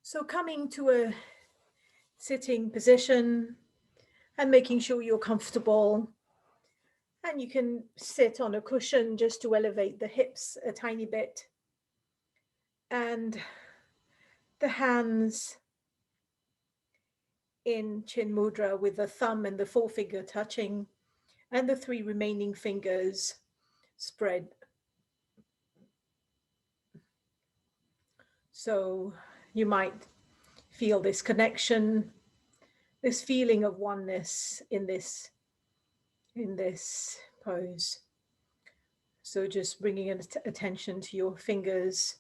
So coming to a sitting position and making sure you're comfortable. And you can sit on a cushion just to elevate the hips a tiny bit. And the hands in Chin Mudra with the thumb and the forefinger touching, and the three remaining fingers spread. So you might feel this connection, this feeling of oneness in this pose. So just bringing attention to your fingers,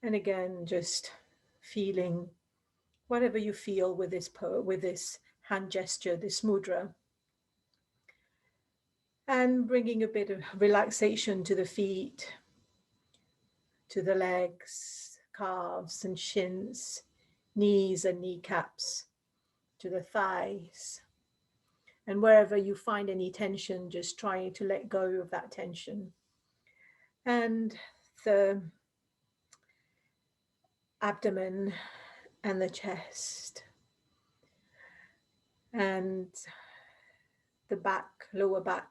and again just feeling whatever you feel with this hand gesture, this mudra, and bringing a bit of relaxation to the feet, to the legs, calves and shins, knees and kneecaps, to the thighs. And wherever you find any tension, just trying to let go of that tension. And the abdomen and the chest and the back, lower back,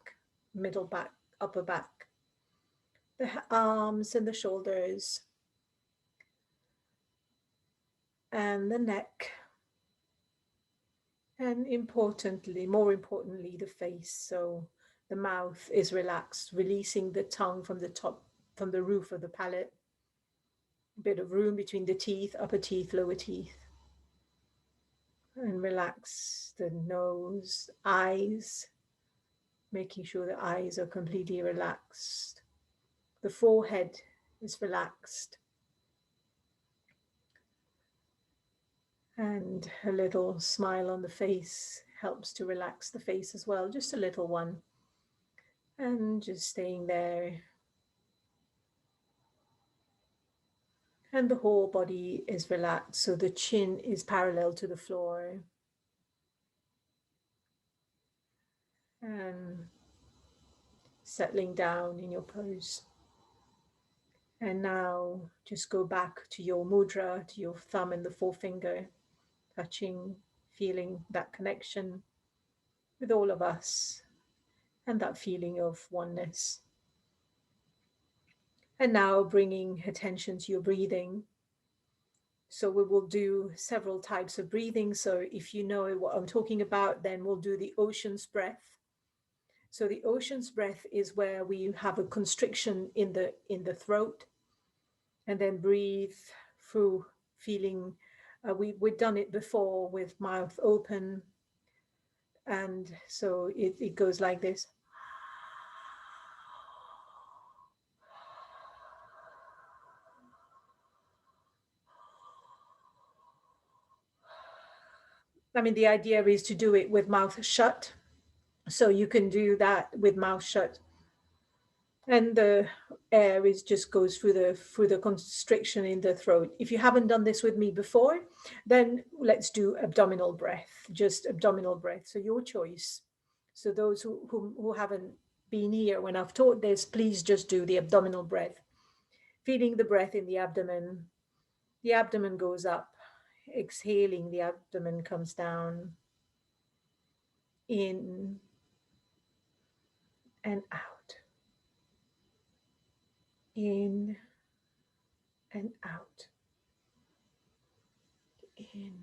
middle back, upper back, the arms and the shoulders, and the neck, and more importantly, the face. So the mouth is relaxed, releasing the tongue from the top, from the roof of the palate. A bit of room between the teeth, upper teeth, lower teeth. And relax the nose, eyes, making sure the eyes are completely relaxed. The forehead is relaxed. And a little smile on the face helps to relax the face as well, just a little one. And just staying there. And the whole body is relaxed, so the chin is parallel to the floor. And settling down in your pose. And now just go back to your mudra, to your thumb and the forefinger, touching, feeling that connection with all of us and that feeling of oneness. And now bringing attention to your breathing. So we will do several types of breathing. So if you know what I'm talking about, then we'll do the ocean's breath. So the ocean's breath is where we have a constriction in the throat, and then breathe through, feeling, we've done it before with mouth open. And so it goes like this. I mean, the idea is to do it with mouth shut. So you can do that with mouth shut. And the air just goes through the constriction in the throat. If you haven't done this with me before, then let's do abdominal breath, just abdominal breath. So your choice. So those who haven't been here when I've taught this, please just do the abdominal breath. Feeling the breath in the abdomen. The abdomen goes up. Exhaling, the abdomen comes down. In and out. In and out. In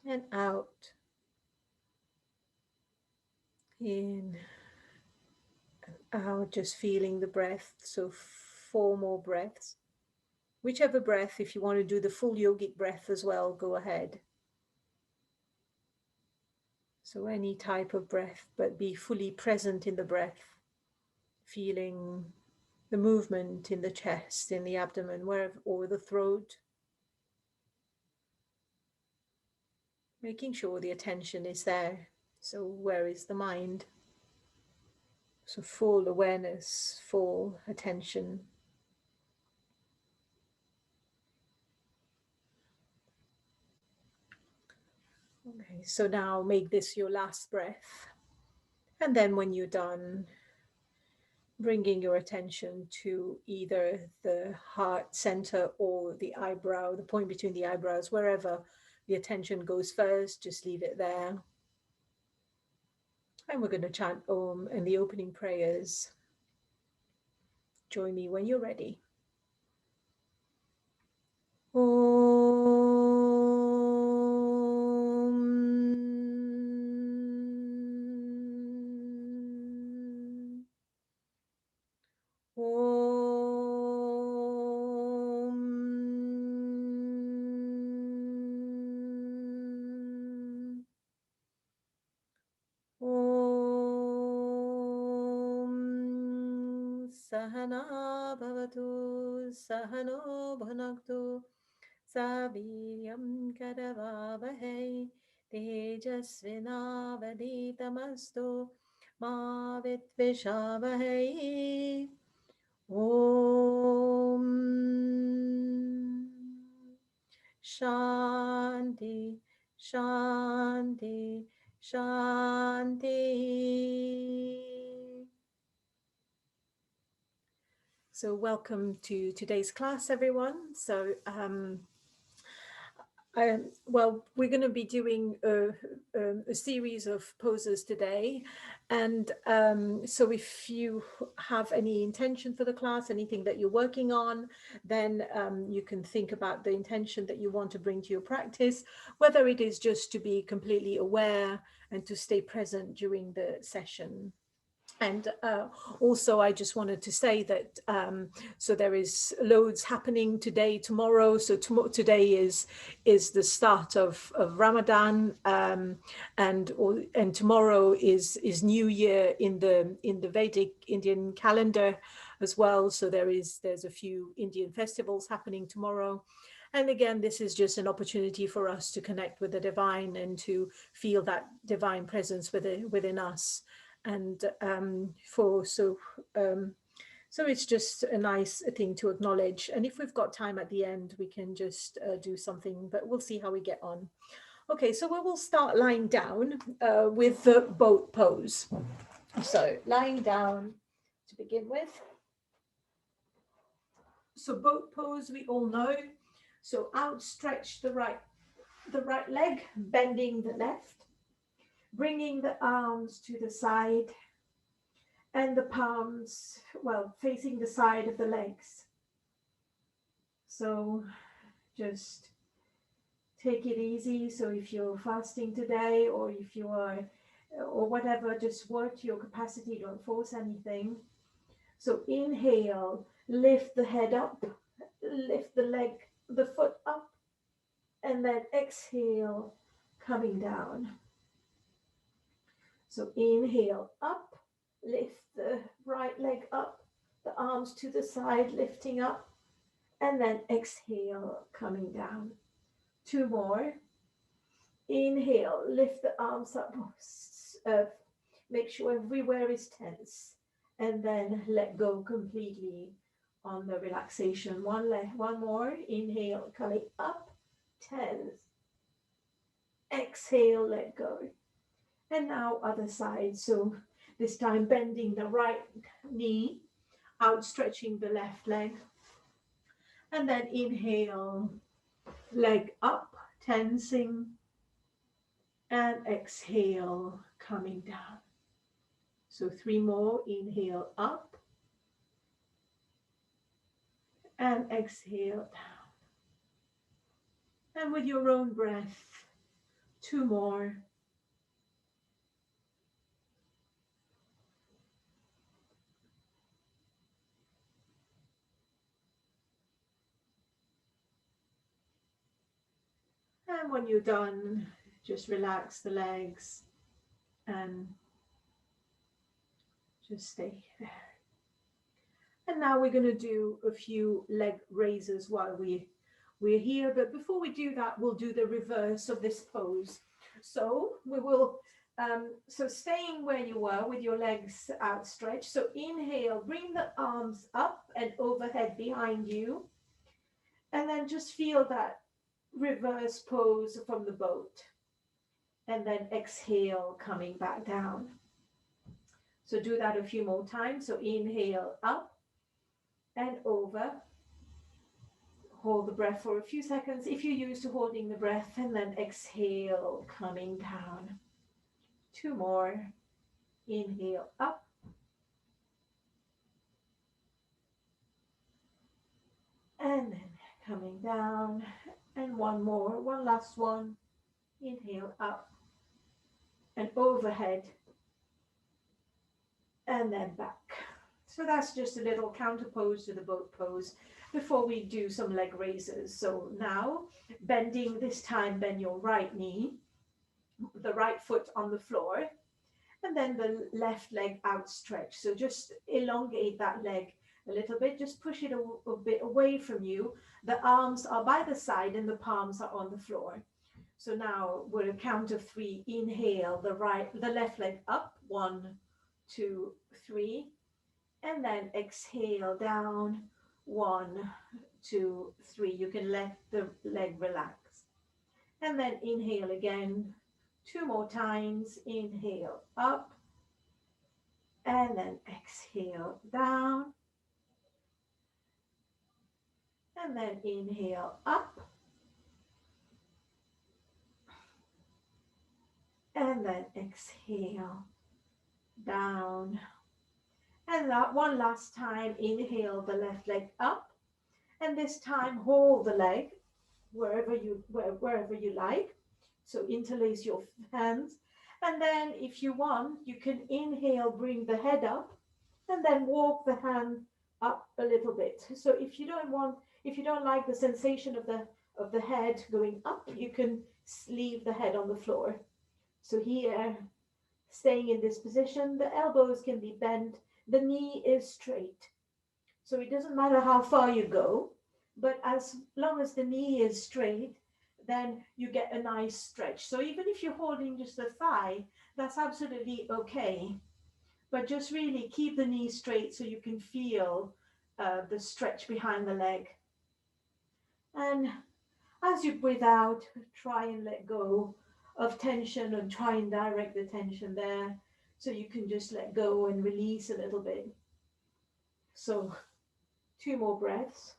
and out. In and out, just feeling the breath. So 4 more breaths. Whichever breath, if you want to do the full yogic breath as well, go ahead. So any type of breath, but be fully present in the breath, feeling the movement in the chest, in the abdomen, wherever, or the throat. Making sure the attention is there. So where is the mind? So full awareness, full attention. Okay, so now make this your last breath. And then when you're done, bringing your attention to either the heart center or the eyebrow, the point between the eyebrows, wherever the attention goes first, just leave it there. And we're going to chant Om and the opening prayers. Join me when you're ready. Sahana bhavatu sahano bhunaktu saviryam karavavahe tejasvinavaditamastu ma vitvishavahe. Om Shanti Shanti Shanti. So welcome to today's class, everyone. So well, we're going to be doing a series of poses today. And so if you have any intention for the class, anything that you're working on, then you can think about the intention that you want to bring to your practice, whether it is just to be completely aware and to stay present during the session. And also, I just wanted to say that so there is loads happening today, tomorrow. So today is the start of Ramadan, and tomorrow is New Year in the Vedic Indian calendar as well. So there's a few Indian festivals happening tomorrow. And again, this is just an opportunity for us to connect with the divine and to feel that divine presence within us. And so it's just a nice thing to acknowledge. And if we've got time at the end, we can just do something, but we'll see how we get on. Okay, so we will start lying down with the boat pose. So lying down to begin with. So boat pose, we all know. So outstretch the right leg, bending the left, bringing the arms to the side, and the palms, well, facing the side of the legs. So just take it easy. So if you're fasting today, or if you are, or whatever, just work your capacity, don't force anything. So inhale, lift the head up, lift the leg, the foot up, and then exhale, coming down. So inhale up, lift the right leg up, the arms to the side, lifting up, and then exhale, coming down. 2 more. Inhale, lift the arms up, make sure everywhere is tense, and then let go completely on the relaxation. One more. Inhale, coming up, tense. Exhale, let go. And now other side. So this time bending the right knee, outstretching the left leg. And then inhale, leg up, tensing. And exhale, coming down. So 3 more. Inhale up. And exhale down. And with your own breath, 2 more. And when you're done, just relax the legs and just stay there. And now we're going to do a few leg raises while we're here. But before we do that, we'll do the reverse of this pose. So we will, so staying where you were with your legs outstretched. So inhale, bring the arms up and overhead behind you. And then just feel that reverse pose from the boat. And then exhale, coming back down. So do that a few more times. So inhale up and over. Hold the breath for a few seconds if you're used to holding the breath, and then exhale, coming down. Two more. Inhale up. And then coming down. And one more, one last one. Inhale up and overhead. And then back. So that's just a little counter pose to the boat pose before we do some leg raises. So now, bending this time, bend your right knee, the right foot on the floor, and then the left leg outstretched. So just elongate that leg a little bit, just push it a bit away from you. The arms are by the side and the palms are on the floor. So now we're a count of three. Inhale, the left leg up, 1, 2, 3, and then exhale down, 1, 2, 3. You can let the leg relax. And then inhale again, 2 more times. Inhale up, and then exhale down, and then inhale up, and then exhale down. And that one last time, inhale the left leg up, and this time hold the leg wherever you like. So interlace your hands, and then if you want, you can inhale, bring the head up, and then walk the hand up a little bit. So if you don't like the sensation of the head going up, you can leave the head on the floor. So here, staying in this position, the elbows can be bent, the knee is straight. So it doesn't matter how far you go, but as long as the knee is straight, then you get a nice stretch. So even if you're holding just the thigh, that's absolutely okay. But just really keep the knee straight so you can feel the stretch behind the leg. And as you breathe out, try and let go of tension and try and direct the tension there so you can just let go and release a little bit. So 2 more breaths.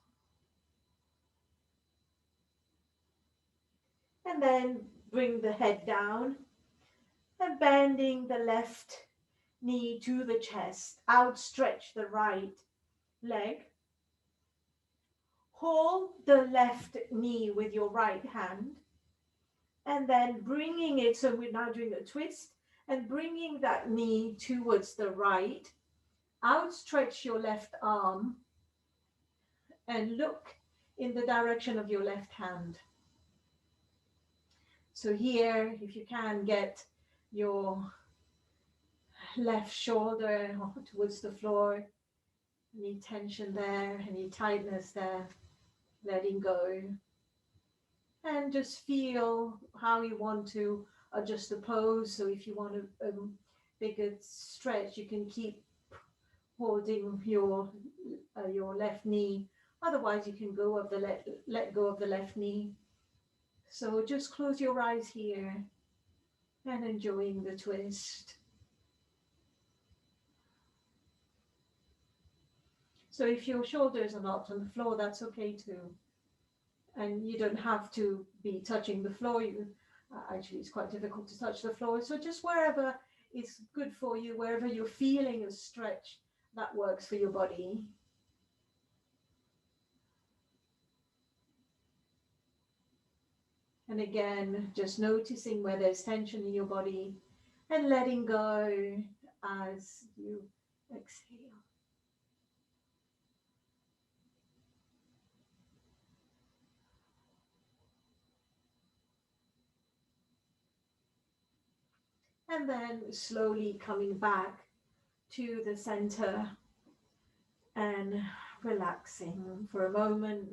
And then bring the head down and bending the left knee to the chest. Outstretch the right leg. Hold the left knee with your right hand. And then bringing it, so we're now doing a twist, and bringing that knee towards the right. Outstretch your left arm and look in the direction of your left hand. So here, if you can, get your left shoulder towards the floor. Any tension there, any tightness there, letting go. And just feel how you want to adjust the pose. So if you want a bigger stretch, you can keep holding your left knee. Otherwise, you can go of the let go of the left knee. So just close your eyes here and enjoying the twist. So if your shoulders are not on the floor, that's okay too. And you don't have to be touching the floor. Actually, it's quite difficult to touch the floor. So just wherever is good for you, wherever you're feeling a stretch, that works for your body. And again, just noticing where there's tension in your body and letting go as you exhale. And then slowly coming back to the center and relaxing for a moment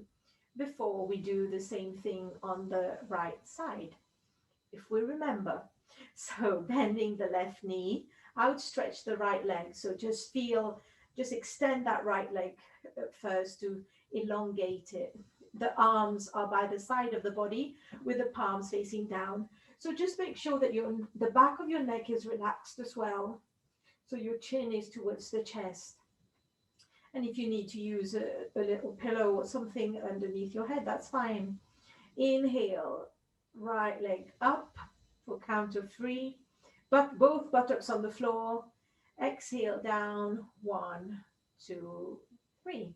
before we do the same thing on the right side. If we remember, so bending the left knee, outstretch the right leg. So just extend that right leg first to elongate it. The arms are by the side of the body with the palms facing down. So just make sure that the back of your neck is relaxed as well. So your chin is towards the chest. And if you need to use a little pillow or something underneath your head, that's fine. Inhale, right leg up for count of 3, but both buttocks on the floor. Exhale down, 1, 2, 3.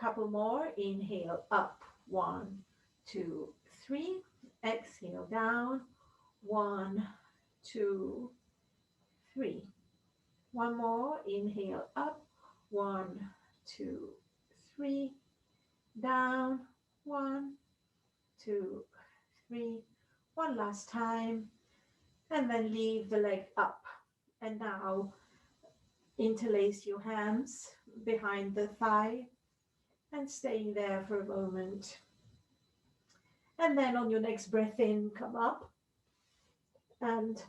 Couple more. Inhale up, 1, 2, 3. Exhale down, 1, 2, 3. One more. Inhale up, 1, 2, 3. Down, 1, 2, 3. One last time, and then leave the leg up. And now interlace your hands behind the thigh and stay there for a moment. And then on your next breath in, come up and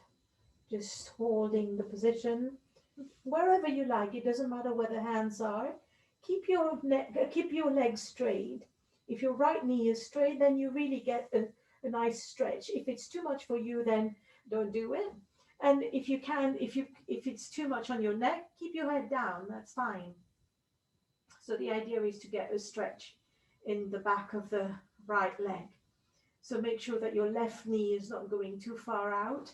just holding the position wherever you like. It doesn't matter where the hands are. Keep your legs straight. If your right knee is straight, then you really get a nice stretch. If it's too much for you, then don't do it. And if you can, if it's too much on your neck, keep your head down. That's fine. So the idea is to get a stretch in the back of the right leg. So make sure that your left knee is not going too far out.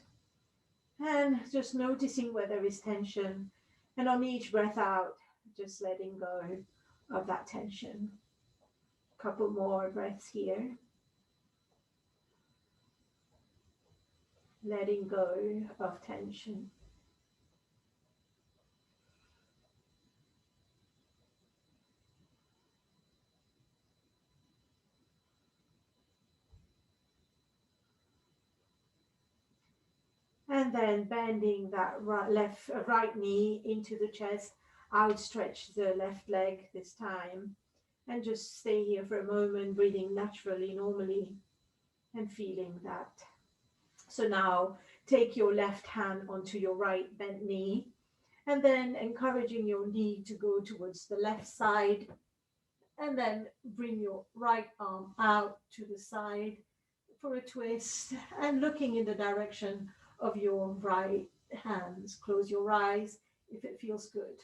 And just noticing where there is tension. And on each breath out, just letting go of that tension. Couple more breaths here. Letting go of tension. And then bending that right knee into the chest, outstretch the left leg this time, and just stay here for a moment, breathing naturally, normally, and feeling that. So now take your left hand onto your right bent knee, and then encouraging your knee to go towards the left side, and then bring your right arm out to the side for a twist, and looking in the direction of your right hands. Close your eyes if it feels good.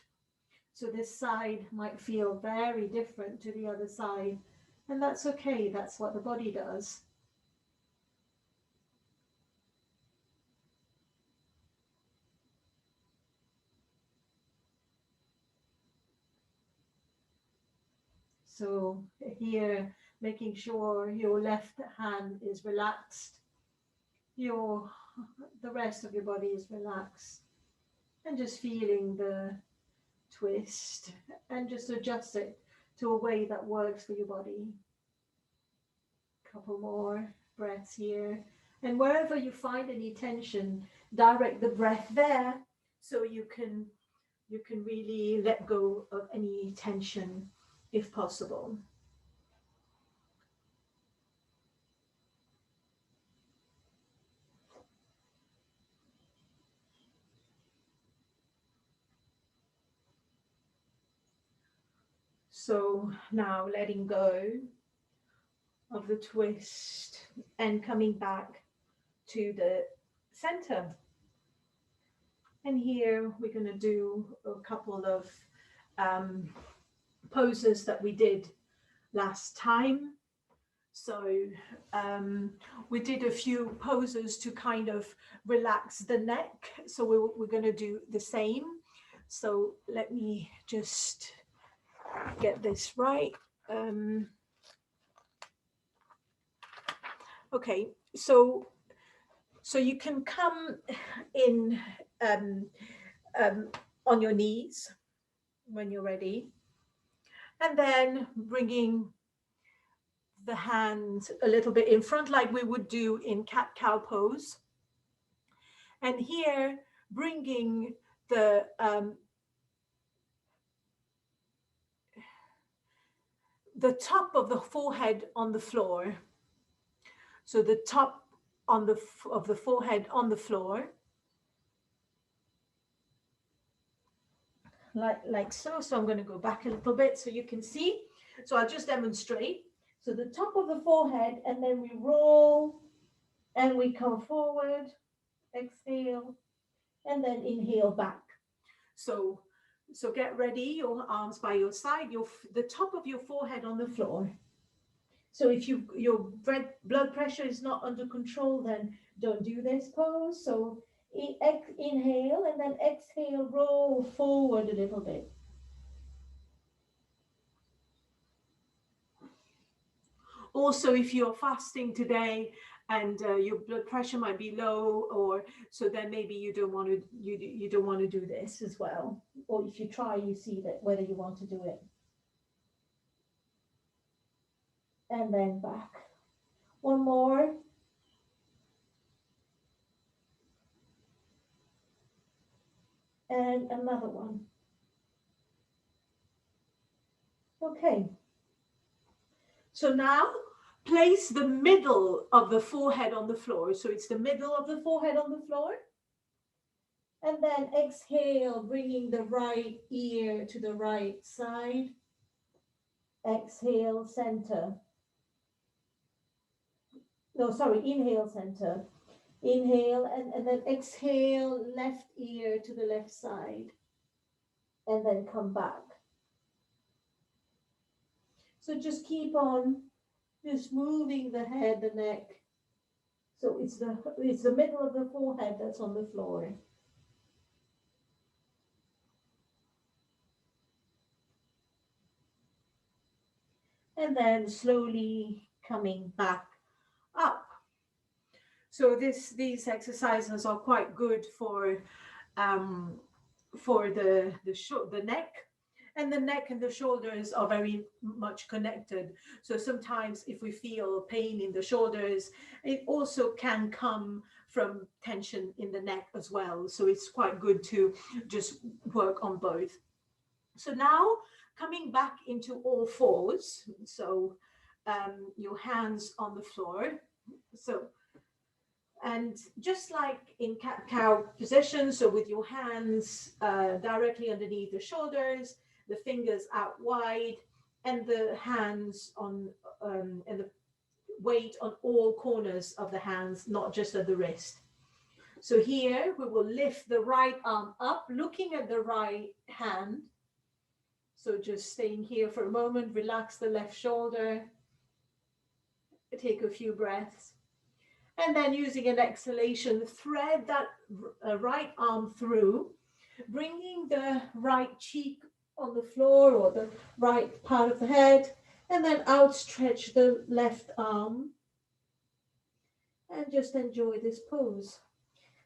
So this side might feel very different to the other side, and that's okay. That's what the body does. So here, making sure your left hand is relaxed, the rest of your body is relaxed, and just feeling the twist, and just adjust it to a way that works for your body. Couple more breaths here, and wherever you find any tension, direct the breath there, so you can really let go of any tension if possible. So now letting go of the twist and coming back to the center. And here we're going to do a couple of poses that we did last time. So we did a few poses to kind of relax the neck. So we're going to do the same. So let me just get this right. Okay, so you can come in on your knees when you're ready, and then bringing the hands a little bit in front like we would do in cat-cow pose. And here, bringing the top of the forehead on the floor. So the top of the forehead on the floor. Like so. So I'm going to go back a little bit so you can see. So I'll just demonstrate. So the top of the forehead, and then we roll and we come forward, exhale, and then inhale back. So get ready, your arms by your side, the top of your forehead on the floor. So if your blood pressure is not under control, then don't do this pose. So inhale and then exhale, roll forward a little bit. Also, if you're fasting today and your blood pressure might be low, or so then maybe you don't want to do this as well. Or if you try, you see that whether you want to do it. And then back. One more. And another one. Okay. So now place the middle of the forehead on the floor. So it's the middle of the forehead on the floor. And then exhale, bringing the right ear to the right side. Exhale, center. No, sorry, inhale, center. Inhale, and then exhale, left ear to the left side. And then come back. So just keep on just moving the head, the neck. So it's the middle of the forehead that's on the floor. And then slowly coming back up. So these exercises are quite good for the neck. And the neck and the shoulders are very much connected. So sometimes if we feel pain in the shoulders, it also can come from tension in the neck as well. So it's quite good to just work on both. So now coming back into all fours. So your hands on the floor. So, and just like in cat-cow position, so with your hands directly underneath the shoulders, the fingers out wide, and the hands on and the weight on all corners of the hands, not just at the wrist. So here we will lift the right arm up, looking at the right hand. So just staying here for a moment, relax the left shoulder, take a few breaths. And then using an exhalation, thread that right arm through, bringing the right cheek on the floor or the right part of the head, and then outstretch the left arm and just enjoy this pose.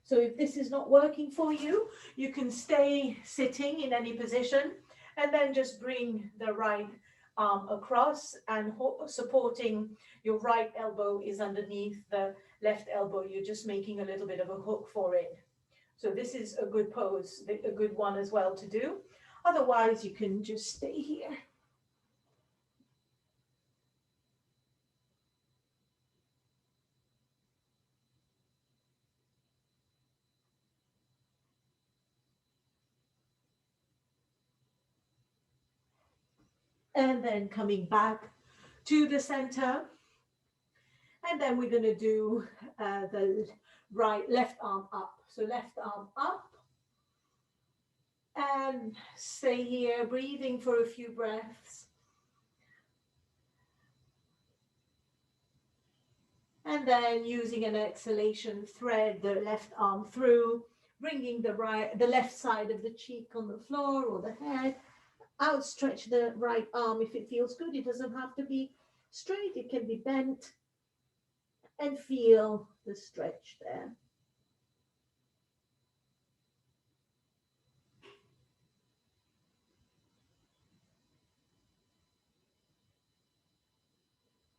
So if this is not working for you, you can stay sitting in any position and then just bring the right arm across, and supporting your right elbow is underneath the left elbow. You're just making a little bit of a hook for it. So this is a good pose, a good one as well to do. Otherwise, you can just stay here. And then coming back to the center. And then we're going to do the left arm up. So left arm up. And stay here, breathing for a few breaths. And then using an exhalation, thread the left arm through, bringing the left side of the cheek on the floor or the head. Outstretch the right arm if it feels good. It doesn't have to be straight, it can be bent. And feel the stretch there.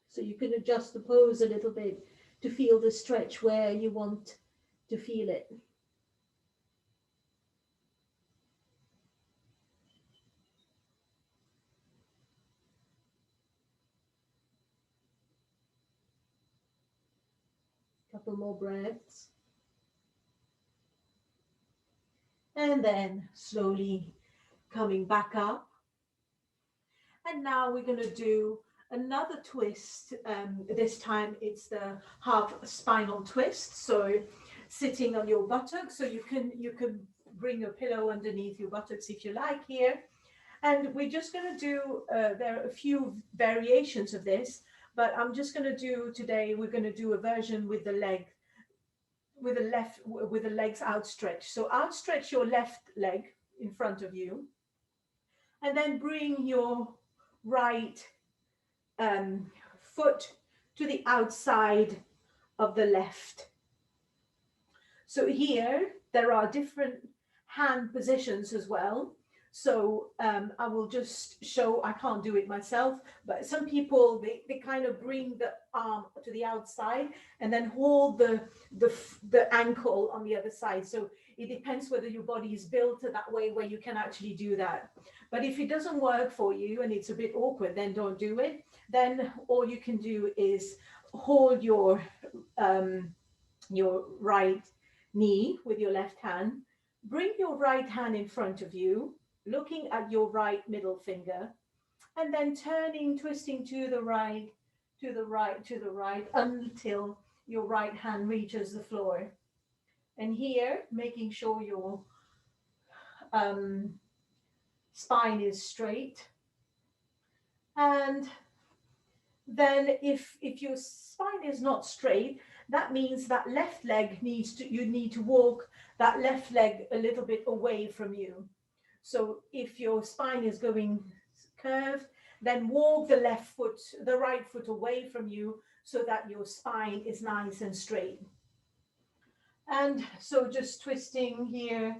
So you can adjust the pose a little bit to feel the stretch where you want to feel it. Couple more breaths. And then slowly coming back up. And now we're going to do another twist. This time it's the half spinal twist. So sitting on your buttock, so you can bring a pillow underneath your buttocks if you like here. And we're just going to do, there are a few variations of this, but I'm just going to do today, we're going to do a version with the leg, with the legs outstretched. So outstretch your left leg in front of you, and then bring your right foot to the outside of the left. So here there are different hand positions as well. So I will just show, I can't do it myself, but some people, they kind of bring the arm to the outside and then hold the ankle on the other side. So it depends whether your body is built that way where you can actually do that. But if it doesn't work for you and it's a bit awkward, then don't do it. Then all you can do is hold your right knee with your left hand, bring your right hand in front of you, looking at your right middle finger, and then turning, twisting to the right, to the right, to the right, until your right hand reaches the floor. And here, making sure your spine is straight. And then if your spine is not straight, that means that left leg you need to walk that left leg a little bit away from you. So if your spine is going curved, then walk the right foot away from you so that your spine is nice and straight. And so just twisting here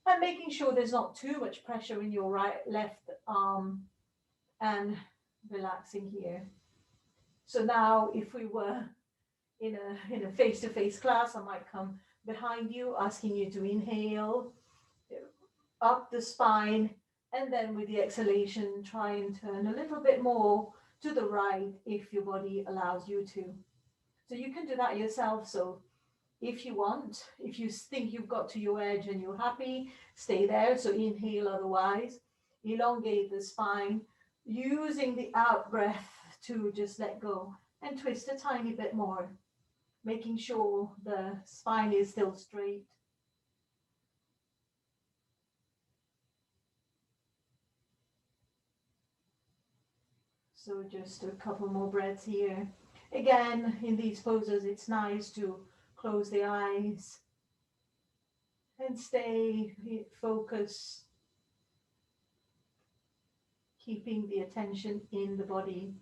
and making sure there's not too much pressure in your left arm, and relaxing here. So now if we were in a face-to-face class, I might come behind you, asking you to inhale up the spine, and then with the exhalation, try and turn a little bit more to the right if your body allows you to. So you can do that yourself. So if you want, if you think you've got to your edge and you're happy, stay there. So inhale otherwise, elongate the spine, using the out breath to just let go and twist a tiny bit more, making sure the spine is still straight. So just a couple more breaths here. Again, in these poses, it's nice to close the eyes and stay focused, keeping the attention in the body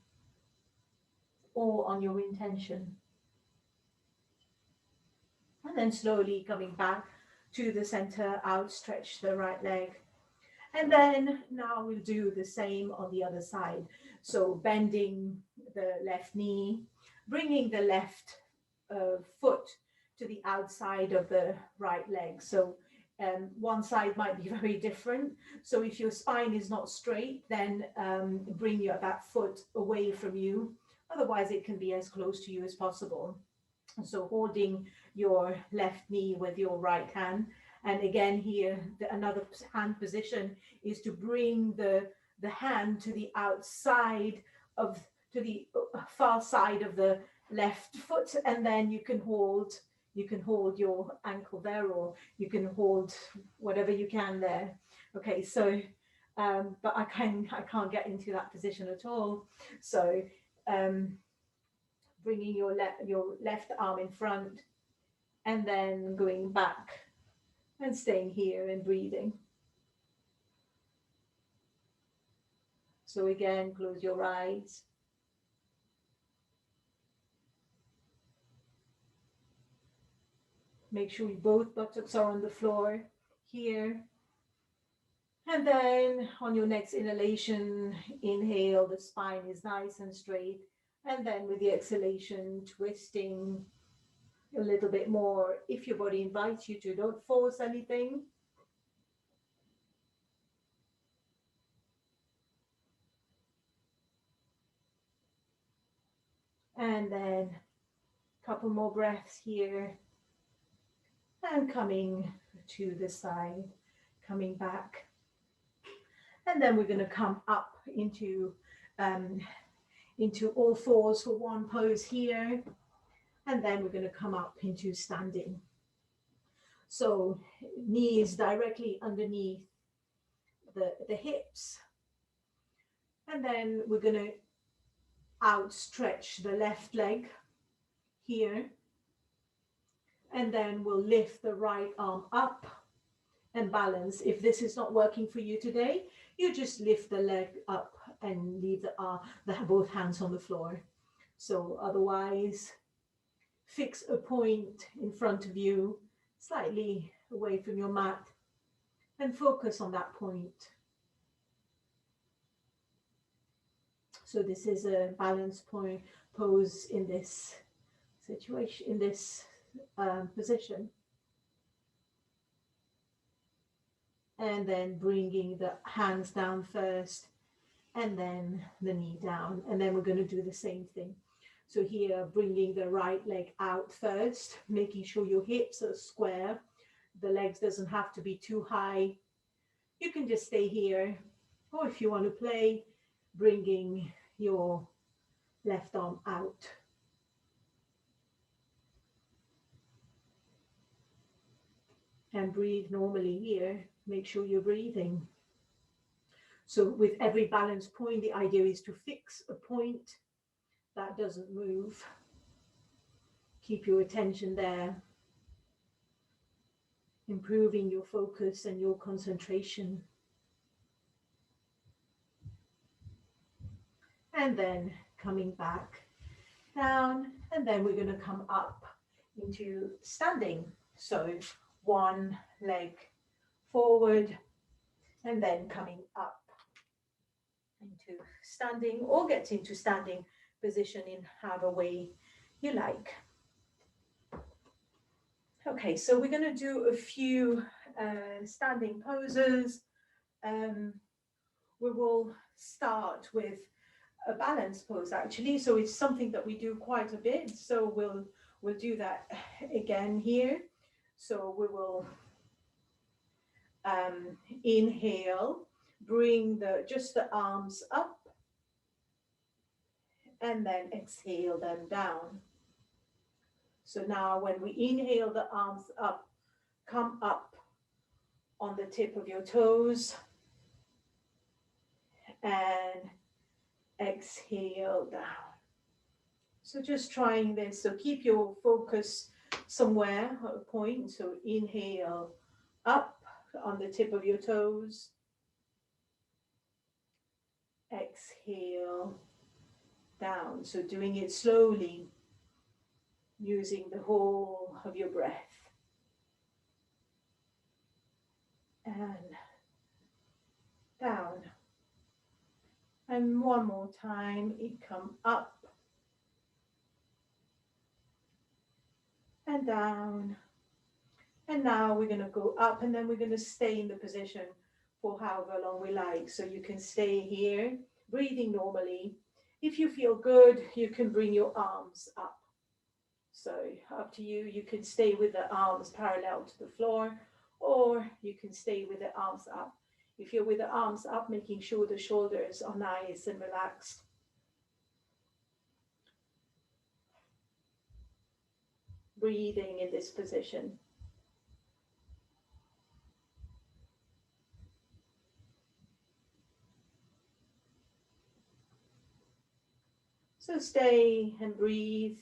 or on your intention. And then slowly coming back to the center, outstretch the right leg. And then now we'll do the same on the other side. So bending the left knee, bringing the left foot to the outside of the right leg. So one side might be very different. So if your spine is not straight, then bring that foot away from you. Otherwise, it can be as close to you as possible. So holding your left knee with your right hand. And again, here, another hand position is to bring the hand to the outside to the far side of the left foot, and then you can hold your ankle there, or you can hold whatever you can there. Okay, so but I can't get into that position at all. So bringing your left arm in front, and then going back and staying here and breathing. So again, close your eyes. Make sure both buttocks are on the floor here. And then on your next inhalation, inhale, the spine is nice and straight. And then with the exhalation, twisting a little bit more if your body invites you to. Don't force anything. And then a couple more breaths here. And coming to the side, coming back. And then we're going to come up into all fours for one pose here. And then we're going to come up into standing. So knees directly underneath the hips. And then we're going to outstretch the left leg here. And then we'll lift the right arm up and balance. If this is not working for you today, you just lift the leg up and leave both hands on the floor. So otherwise, fix a point in front of you, slightly away from your mat, and focus on that point. So this is a balance point pose in this situation, in this position. And then bringing the hands down first, and then the knee down. And then we're going to do the same thing. So here, bringing the right leg out first, making sure your hips are square. The legs doesn't have to be too high. You can just stay here. Or if you want to play, bringing your left arm out. And breathe normally here. Make sure you're breathing. So with every balance point, the idea is to fix a point that doesn't move. Keep your attention there. Improving your focus and your concentration. And then coming back down, and then we're going to come up into standing. So one leg forward, and then coming up into standing, or get into standing position in however way you like. Okay, so we're going to do a few standing poses. We will start with a balance pose actually, so it's something that we do quite a bit, so we'll do that again here. So we will inhale, bring just the arms up, and then exhale them down. So now when we inhale the arms up, come up on the tip of your toes, and exhale down. So just trying this. So keep your focus somewhere at a point. So inhale up on the tip of your toes. Exhale down. So doing it slowly, using the whole of your breath. And down. And one more time, it come up and down. And now we're going to go up, and then we're going to stay in the position for however long we like. So you can stay here, breathing normally. If you feel good, you can bring your arms up. So up to you. You can stay with the arms parallel to the floor, or you can stay with the arms up. If you're with the arms up, making sure the shoulders are nice and relaxed. Breathing in this position. So stay and breathe.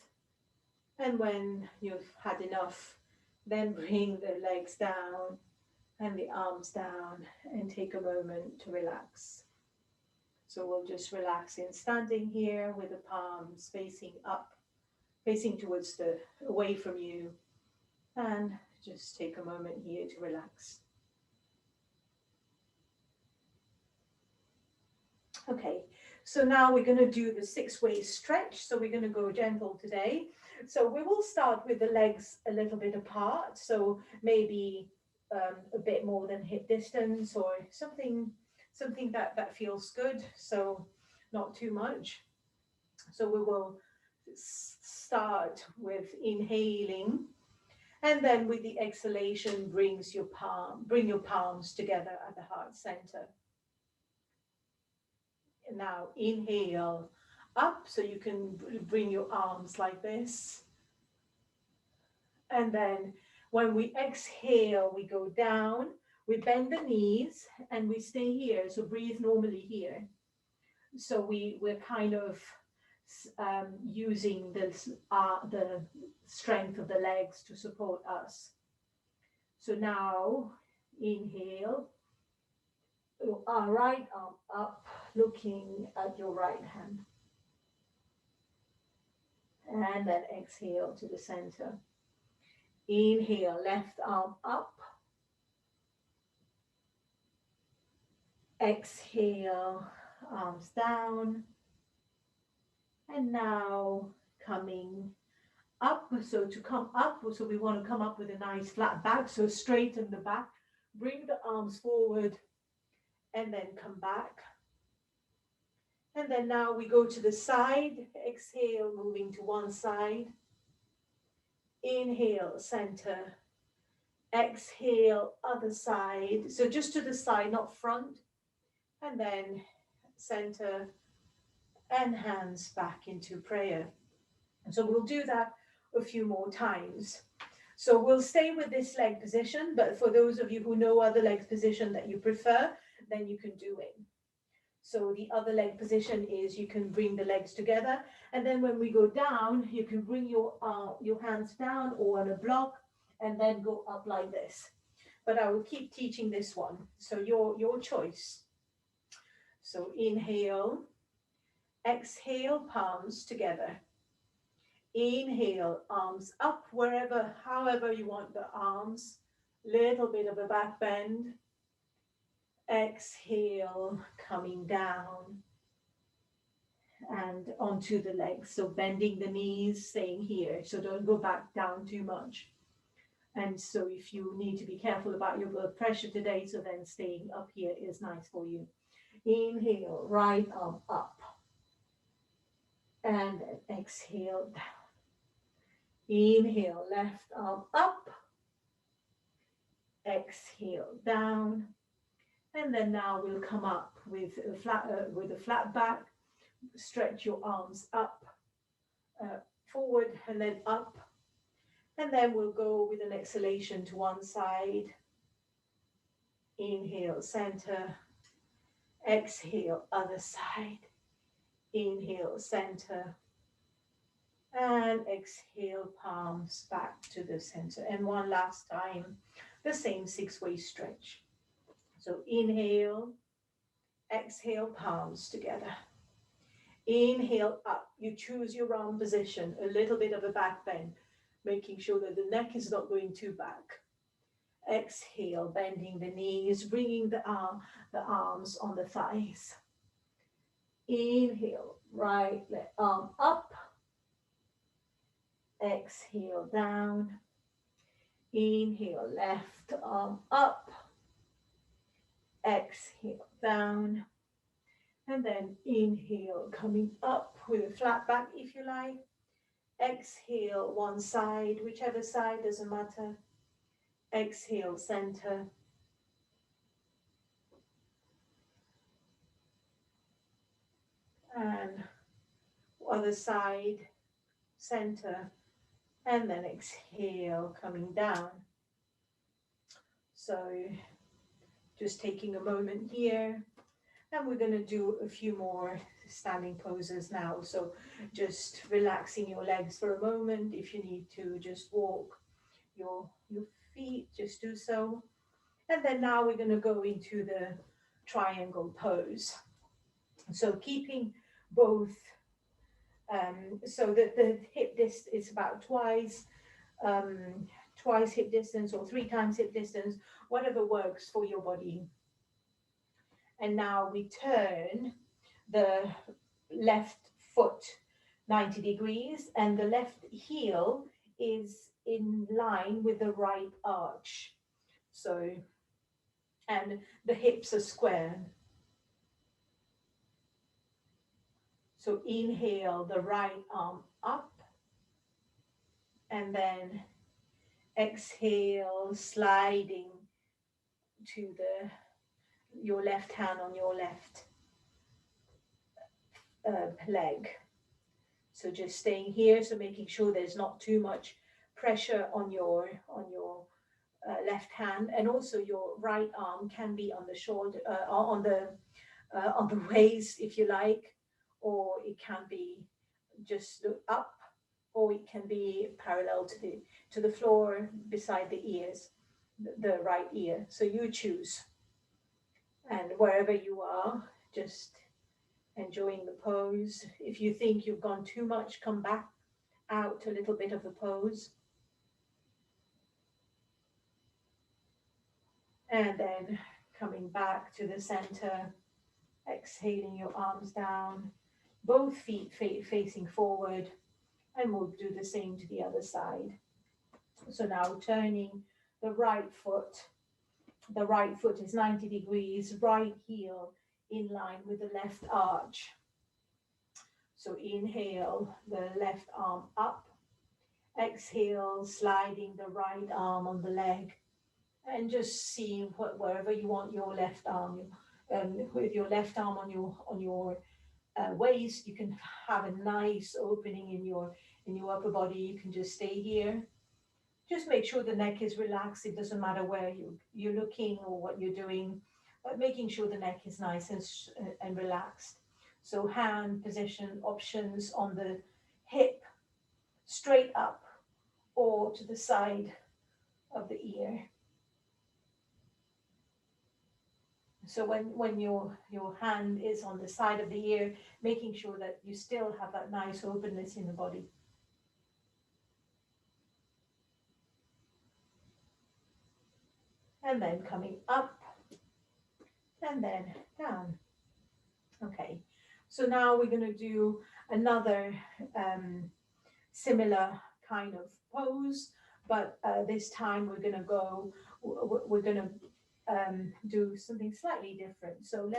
And when you've had enough, then bring the legs down and the arms down and take a moment to relax. So we'll just relax in standing here with the palms facing up, facing towards away from you, and just take a moment here to relax. Okay, so now we're going to do the 6-way stretch. So we're going to go gentle today. So we will start with the legs a little bit apart. So maybe a bit more than hip distance, or something that feels good. So not too much. So we will start with inhaling, and then with the exhalation, bring your palms together at the heart center. Now inhale up, so you can bring your arms like this, and then When we exhale, we go down, we bend the knees and we stay here. So breathe normally here. So we're kind of using the strength of the legs to support us. So now inhale, our right arm up, looking at your right hand. And then exhale to the center. Inhale, left arm up. Exhale, arms down. And now coming up. So to come up, so we want to come up with a nice flat back. So straighten the back. Bring the arms forward and then come back. And then now we go to the side. Exhale, moving to one side. Inhale, center. Exhale, other side. So just to the side, not front. And then center and hands back into prayer. And so we'll do that a few more times. So we'll stay with this leg position, but for those of you who know other leg position that you prefer, then you can do it. So the other leg position is you can bring the legs together, and then when we go down, you can bring your hands down or on a block, and then go up like this. But I will keep teaching this one, so your choice. So inhale, exhale, palms together. Inhale, arms up wherever, however you want the arms. Little bit of a back bend. Exhale, coming down and onto the legs. So bending the knees, staying here. So don't go back down too much. And so if you need to be careful about your blood pressure today, so then staying up here is nice for you. Inhale, right arm up. And exhale down. Inhale, left arm up. Exhale down. And then now we'll come up with a flat back. Stretch your arms up, forward, and then up. And then we'll go with an exhalation to one side. Inhale, center. Exhale, other side. Inhale, center. And exhale, palms back to the center. And one last time, the same 6-way stretch. So inhale, exhale, palms together. Inhale up, you choose your arm position, a little bit of a back bend, making sure that the neck is not going too back. Exhale, bending the knees, bringing the arms on the thighs. Inhale, right arm up. Exhale, down. Inhale, left arm up. Exhale, down. And then inhale, coming up with a flat back if you like. Exhale, one side, whichever side, doesn't matter. Exhale, center. And other side, center. And then exhale, coming down. So just taking a moment here. And we're going to do a few more standing poses now. So just relaxing your legs for a moment. If you need to just walk your feet, just do so. And then now we're going to go into the triangle pose. So keeping both, so that the hip distance is about twice hip distance or 3 times hip distance, whatever works for your body. And now we turn the left foot 90 degrees and the left heel is in line with the right arch. So, and the hips are square. So inhale the right arm up and then exhale, sliding to your left hand on your left leg. So just staying here, so making sure there's not too much pressure on your left hand, and also your right arm can be on the shoulder, on the waist, if you like, or it can be just up, or it can be parallel to the floor beside the ears, the right ear. So you choose, and wherever you are, just enjoying the pose. If you think you've gone too much, come back out a little bit of the pose. And then coming back to the center, exhaling your arms down, both feet facing forward, and we'll do the same to the other side. So now turning the right foot. The right foot is 90 degrees, right heel in line with the left arch. So inhale, the left arm up. Exhale, sliding the right arm on the leg, and just see wherever you want your left arm. With your left arm on your waist, you can have a nice opening in your upper body. You can just stay here. Just make sure the neck is relaxed. It doesn't matter where you're looking or what you're doing, but making sure the neck is nice and relaxed. So hand position options on the hip, straight up or to the side of the ear. So when your hand is on the side of the ear, making sure that you still have that nice openness in the body. And then coming up and then down. Okay, so now we're going to do another similar kind of pose, but this time we're going to do something slightly different. So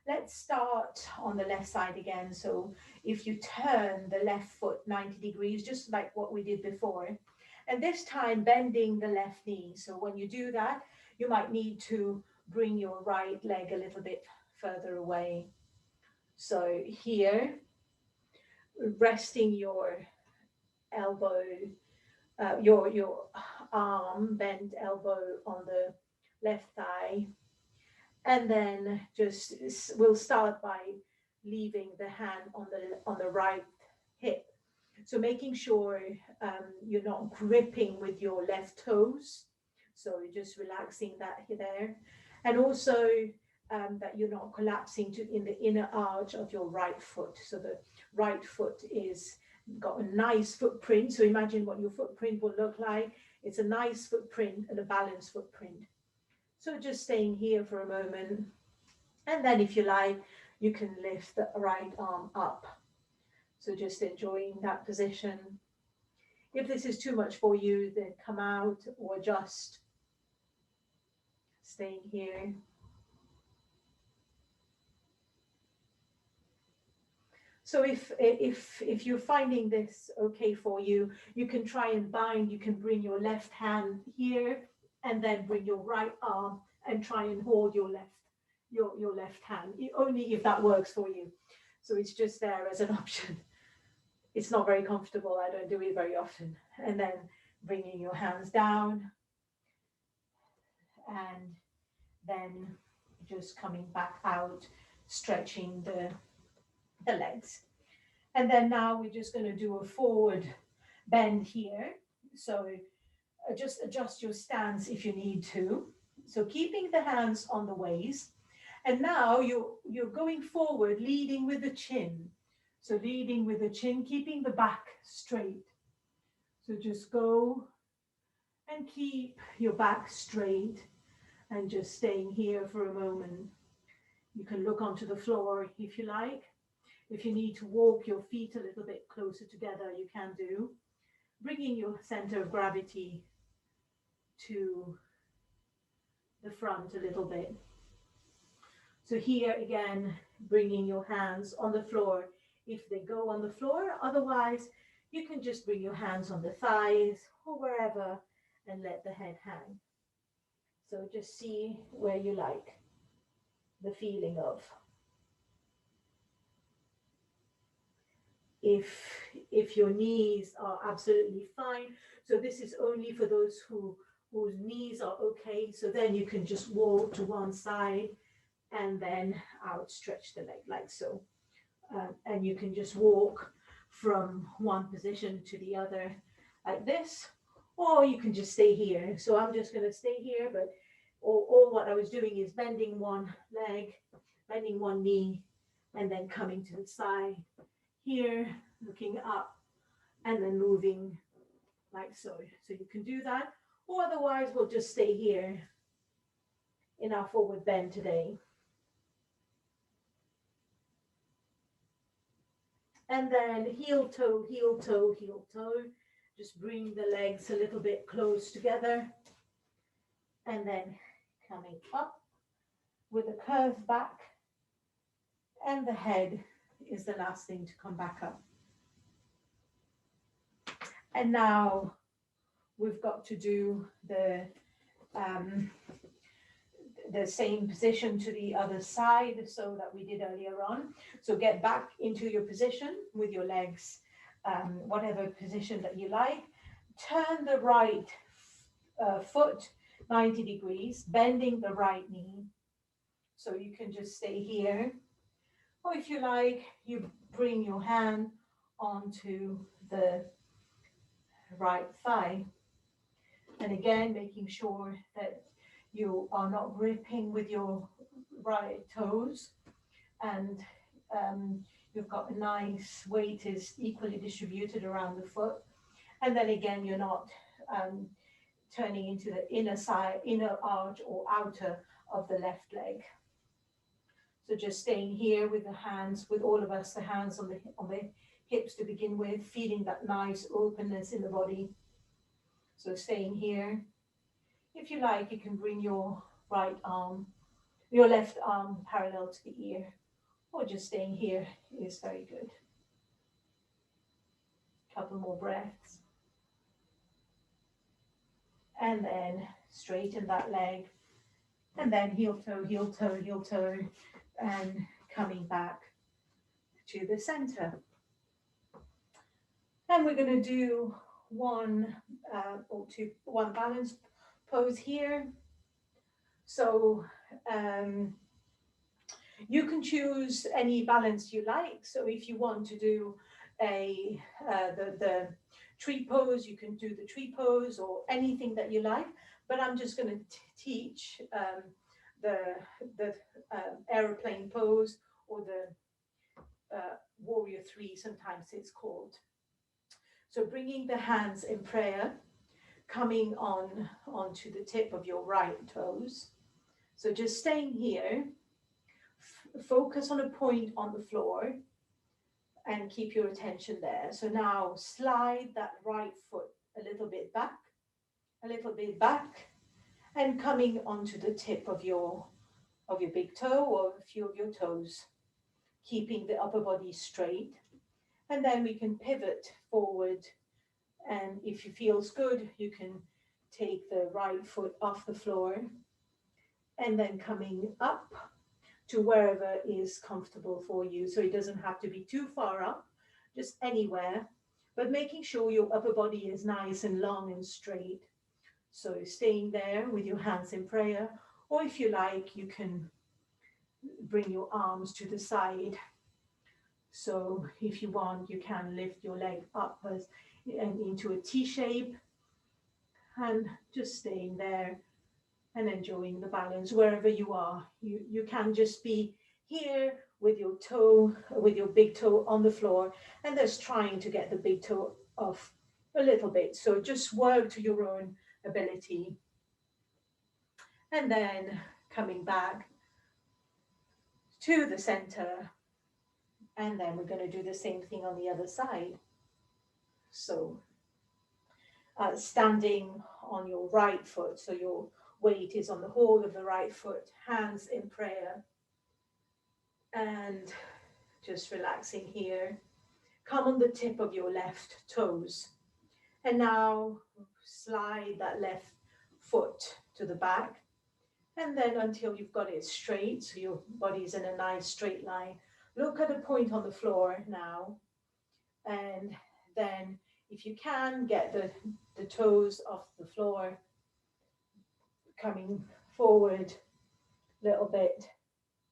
let's start on the left side again. So if you turn the left foot 90 degrees, just like what we did before, and this time bending the left knee. So when you do that, you might need to bring your right leg a little bit further away. So here, resting your elbow, your arm, bent elbow on the left thigh, and then just we'll start by leaving the hand on the right hip. So making sure you're not gripping with your left toes. So you're just relaxing that there, and also that you're not collapsing in the inner arch of your right foot. So the right foot is got a nice footprint. So imagine what your footprint will look like. It's a nice footprint and a balanced footprint. So just staying here for a moment. And then if you like, you can lift the right arm up. So just enjoying that position. If this is too much for you, then come out or adjust. Staying here. So if you're finding this okay for you, you can try and bind. You can bring your left hand here and then bring your right arm and try and hold your left hand, only if that works for you. So it's just there as an option. It's not very comfortable. I don't do it very often. And then bringing your hands down and then just coming back out, stretching the legs. And then now we're just going to do a forward bend here. So just adjust your stance if you need to. So keeping the hands on the waist. And now you're going forward, leading with the chin. So leading with the chin, keeping the back straight. So just go and keep your back straight and just staying here for a moment. You can look onto the floor if you like. If you need to walk your feet a little bit closer together, you can do. Bringing your center of gravity to the front a little bit. So here again, bringing your hands on the floor if they go on the floor. Otherwise, you can just bring your hands on the thighs or wherever and let the head hang. So just see where you like the feeling of. If if your knees are absolutely fine. So this is only for those whose knees are okay. So then you can just walk to one side and then outstretch the leg like so. And you can just walk from one position to the other like this, or you can just stay here. So I'm just going to stay here, but all what I was doing is bending one leg, bending one knee, and then coming to the side here, looking up, and then moving like so. So you can do that, or otherwise we'll just stay here in our forward bend today. And then heel, toe, heel, toe, heel, toe. Just bring the legs a little bit close together. And then coming up with a curve back. And the head is the last thing to come back up. And now we've got to do the same position to the other side, so that we did earlier on. So get back into your position with your legs, whatever position that you like. Turn the right foot 90 degrees, bending the right knee. So you can just stay here. Or if you like, you bring your hand onto the right thigh. And again, making sure that you are not gripping with your right toes, and you've got a nice weight is equally distributed around the foot. And then again, you're not turning into the inner side, inner arch or outer of the left leg. So just staying here with the hands, with all of us, the hands on the hips to begin with, feeling that nice openness in the body. So staying here. If you like, you can bring your right arm, your left arm parallel to the ear, or just staying here is very good. Couple more breaths. And then straighten that leg. And then heel, toe, heel, toe, heel, toe, and coming back to the center. And we're going to do one balance pose here. So you can choose any balance you like. So if you want to do the tree pose, you can do the tree pose or anything that you like. But I'm just going to teach the aeroplane pose, or the warrior three, sometimes it's called. So bringing the hands in prayer, coming onto the tip of your right toes. So just staying here, focus on a point on the floor and keep your attention there. So now slide that right foot a little bit back, and coming onto the tip of your big toe or a few of your toes, keeping the upper body straight. And then we can pivot forward. And if it feels good, you can take the right foot off the floor and then coming up to wherever is comfortable for you. So it doesn't have to be too far up, just anywhere, but making sure your upper body is nice and long and straight. So staying there with your hands in prayer, or if you like, you can bring your arms to the side. So if you want, you can lift your leg up and into a T shape, and just staying there and enjoying the balance wherever you are. You can just be here with your big toe on the floor, and just trying to get the big toe off a little bit. So just work to your own ability. And then coming back to the center, and then we're going to do the same thing on the other side. So standing on your right foot, so your weight is on the whole of the right foot, hands in prayer, and just relaxing here. Come on the tip of your left toes, and now slide that left foot to the back, and then until you've got it straight, so your body's in a nice straight line. Look at a point on the floor now, and then if you can, get the toes off the floor, coming forward a little bit,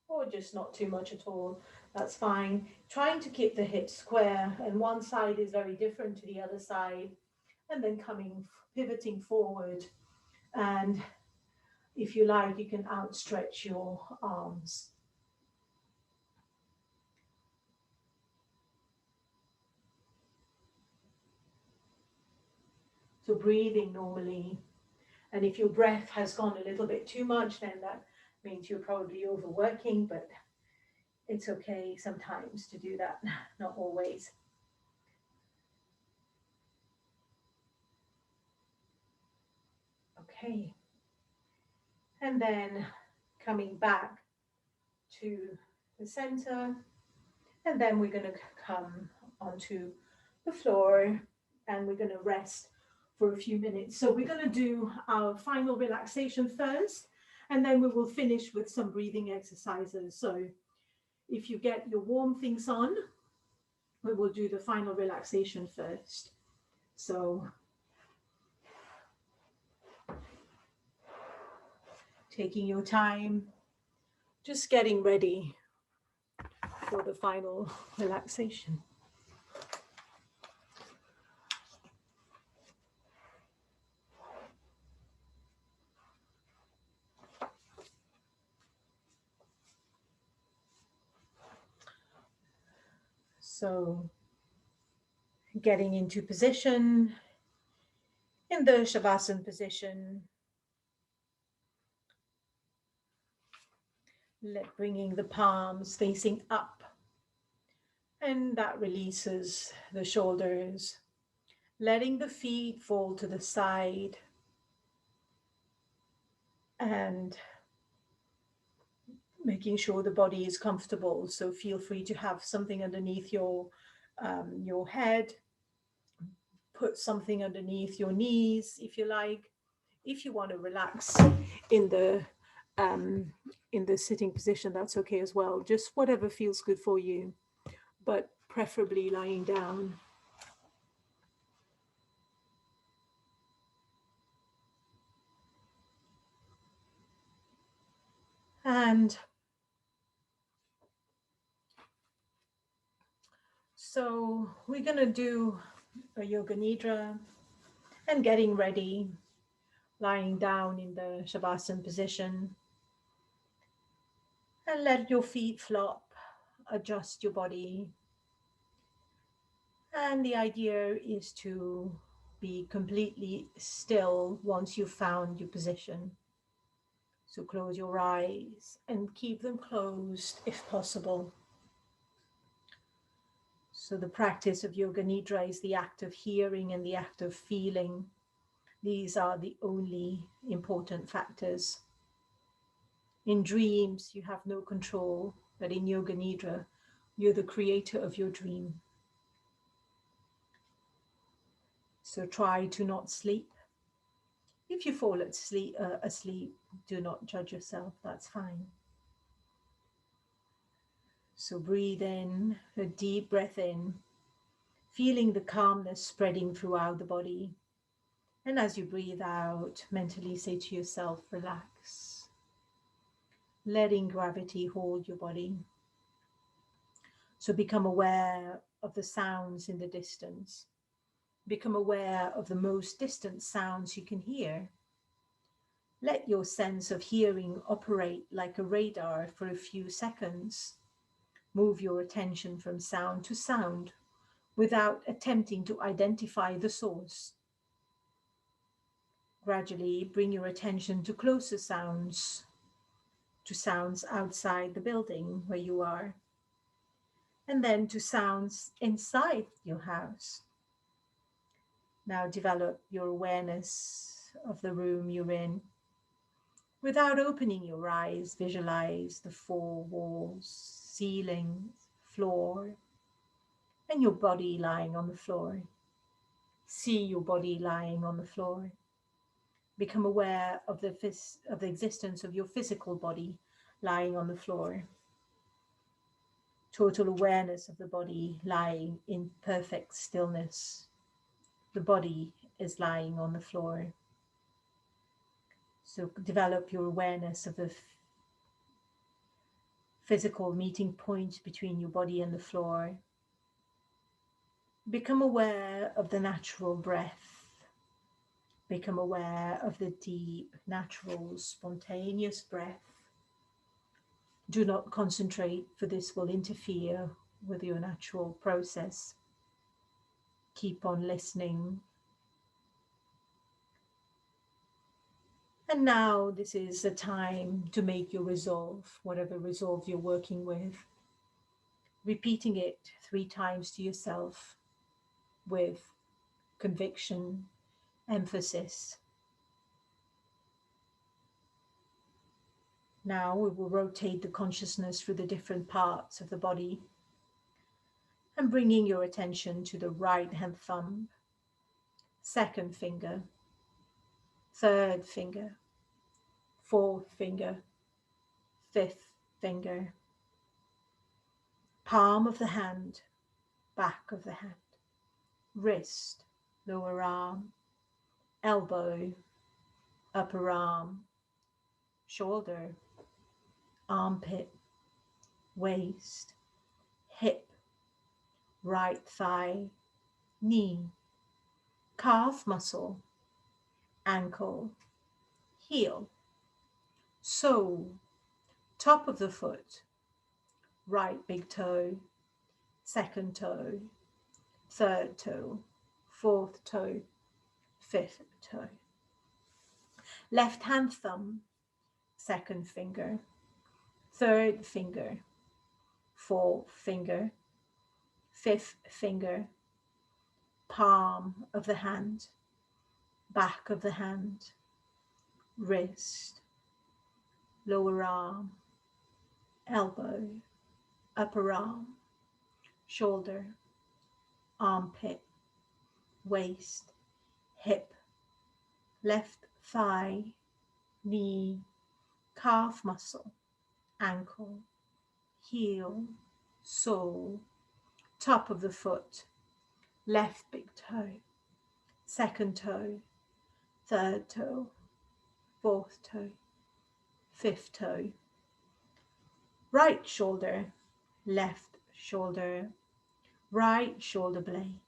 or just not too much at all. That's fine. Trying to keep the hips square, and one side is very different to the other side, and then pivoting forward. And if you like, you can outstretch your arms. So breathing normally. And if your breath has gone a little bit too much, then that means you're probably overworking, but it's okay sometimes to do that, not always. Okay. And then coming back to the center, and then we're going to come onto the floor and we're going to rest for a few minutes. So we're going to do our final relaxation first, and then we will finish with some breathing exercises. So if you get your warm things on, we will do the final relaxation first. So taking your time, just getting ready for the final relaxation. So getting into position in the Shavasana position, bringing the palms facing up, and that releases the shoulders, letting the feet fall to the side, and making sure the body is comfortable. So feel free to have something underneath your head. Put something underneath your knees if you like. If you want to relax in the sitting position, that's okay as well. Just whatever feels good for you, but preferably lying down. And so we're going to do a Yoga Nidra and getting ready, lying down in the Shavasana position. And let your feet flop, adjust your body. And the idea is to be completely still once you've found your position. So close your eyes and keep them closed if possible. So the practice of Yoga Nidra is the act of hearing and the act of feeling. These are the only important factors. In dreams, you have no control, but in Yoga Nidra, you're the creator of your dream. So try to not sleep. If you fall asleep, do not judge yourself, that's fine. So breathe in, a deep breath in, feeling the calmness spreading throughout the body. And as you breathe out, mentally say to yourself, relax. Letting gravity hold your body. So become aware of the sounds in the distance. Become aware of the most distant sounds you can hear. Let your sense of hearing operate like a radar for a few seconds. Move your attention from sound to sound without attempting to identify the source. Gradually bring your attention to closer sounds, to sounds outside the building where you are, and then to sounds inside your house. Now develop your awareness of the room you're in. Without opening your eyes, visualize the four walls, ceiling, floor, and your body lying on the floor. See your body lying on the floor. Become aware of the existence of your physical body lying on the floor. total awareness of the body lying in perfect stillness. The body is lying on the floor. So develop your awareness of the physical meeting point between your body and the floor. Become aware of the natural breath. Become aware of the deep, natural, spontaneous breath. Do not concentrate, for this will interfere with your natural process. Keep on listening. And now this is the time to make your resolve, whatever resolve you're working with. Repeating it 3 times to yourself with conviction, emphasis. Now we will rotate the consciousness through the different parts of the body and bringing your attention to the right hand thumb, second finger, third finger, fourth finger, fifth finger, palm of the hand, back of the hand, wrist, lower arm, elbow, upper arm, shoulder, armpit, waist, hip, right thigh, knee, calf muscle, ankle, heel, sole, top of the foot, right big toe, second toe, third toe, fourth toe, fifth toe. Left hand thumb, second finger, third finger, fourth finger, fifth finger, palm of the hand, back of the hand, wrist, lower arm, elbow, upper arm, shoulder, armpit, waist, hip, left thigh, knee, calf muscle, ankle, heel, sole, top of the foot, left big toe, second toe, third toe, fourth toe, fifth toe, right shoulder, left shoulder, right shoulder blade,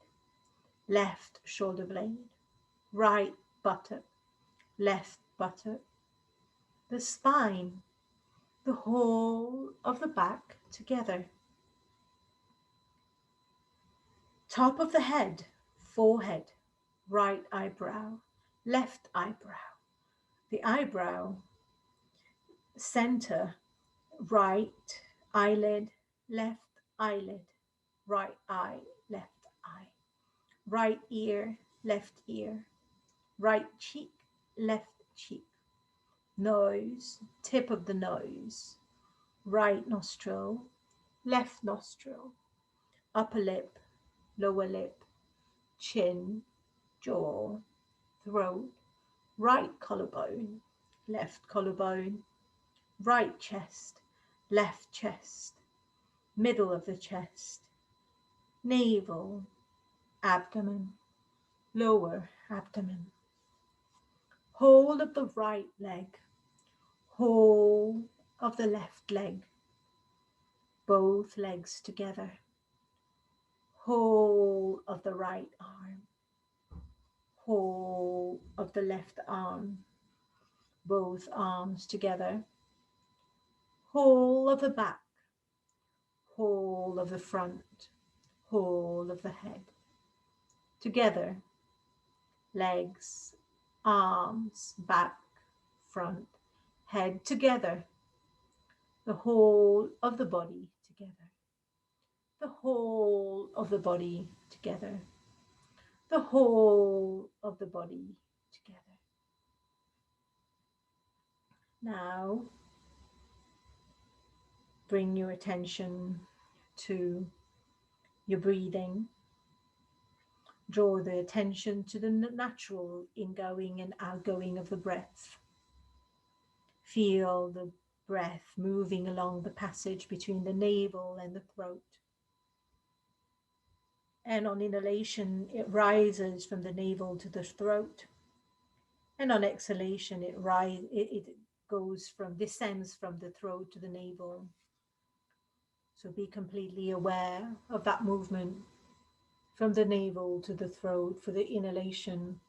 left shoulder blade, right buttock, left buttock, the spine, the whole of the back together. Top of the head, forehead, right eyebrow, left eyebrow, the eyebrow, center, right eyelid, left eyelid, right eye, left eye, right ear, left ear, right cheek, left cheek, nose, tip of the nose, right nostril, left nostril, upper lip, lower lip, chin, jaw, throat, right collarbone, left collarbone, right chest, left chest, middle of the chest, navel, abdomen, lower abdomen, whole of the right leg, whole of the left leg, both legs together, whole of the right arm, whole of the left arm, both arms together, whole of the back, whole of the front, whole of the head, together, legs, arms, back, front, head together, the whole of the body together, the whole of the body together, the whole of the body together. Now, bring your attention to your breathing. Draw the attention to the natural ingoing and outgoing of the breath. Feel the breath moving along the passage between the navel and the throat. And on inhalation, it rises from the navel to the throat. And on exhalation, it descends from the throat to the navel. So be completely aware of that movement from the navel to the throat for the inhalation,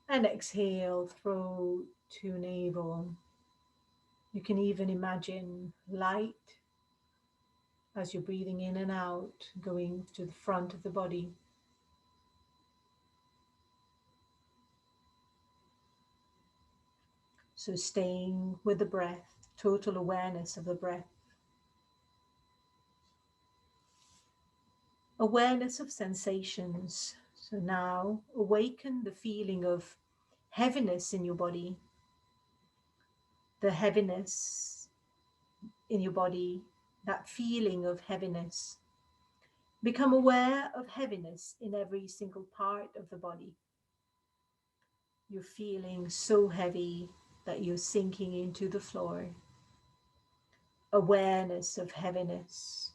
and exhale, throat to navel. You can even imagine light as you're breathing in and out, going to the front of the body. So staying with the breath, total awareness of the breath. Awareness of sensations. So now awaken the feeling of heaviness in your body. The heaviness in your body, that feeling of heaviness. Become aware of heaviness in every single part of the body. You're feeling so heavy that you're sinking into the floor. Awareness of heaviness.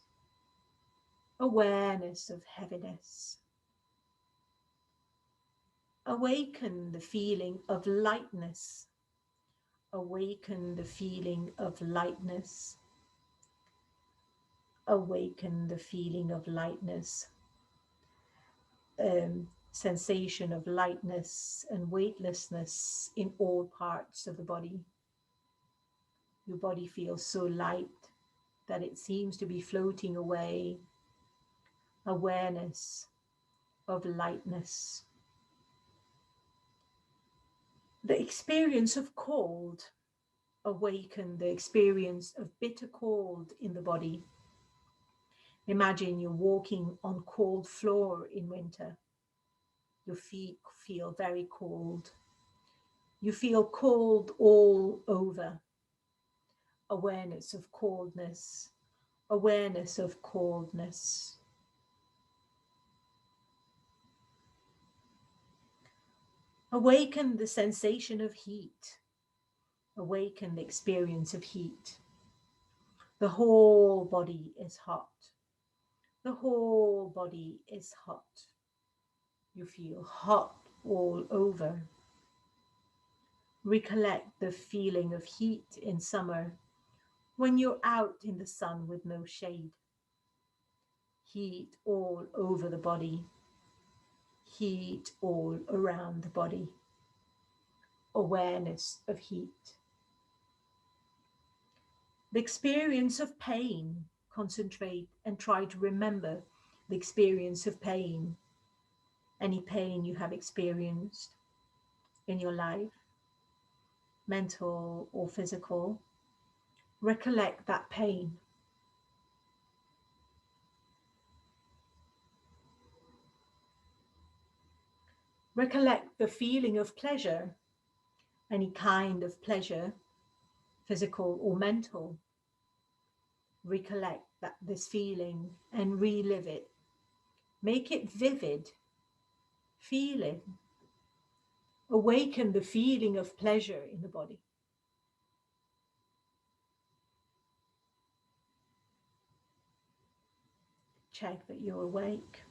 Awareness of heaviness. Awaken the feeling of lightness. Awaken the feeling of lightness. Awaken the feeling of lightness. Sensation of lightness and weightlessness in all parts of the body. Your body feels so light that it seems to be floating away. Awareness of lightness. The experience of cold. Awaken the experience of bitter cold in the body. Imagine you're walking on cold floor in winter. Your feet feel very cold. You feel cold all over. Awareness of coldness. Awareness of coldness. Awaken the sensation of heat. Awaken the experience of heat. The whole body is hot. The whole body is hot. You feel hot all over. Recollect the feeling of heat in summer when you're out in the sun with no shade. Heat all over the body. Heat all around the body. Awareness of heat. The experience of pain. Concentrate and try to remember the experience of pain. Any pain you have experienced in your life, mental or physical. Recollect that pain. Recollect the feeling of pleasure, any kind of pleasure, physical or mental. Recollect this feeling and relive it. Make it vivid. Feel it. Awaken the feeling of pleasure in the body. Check that you're awake.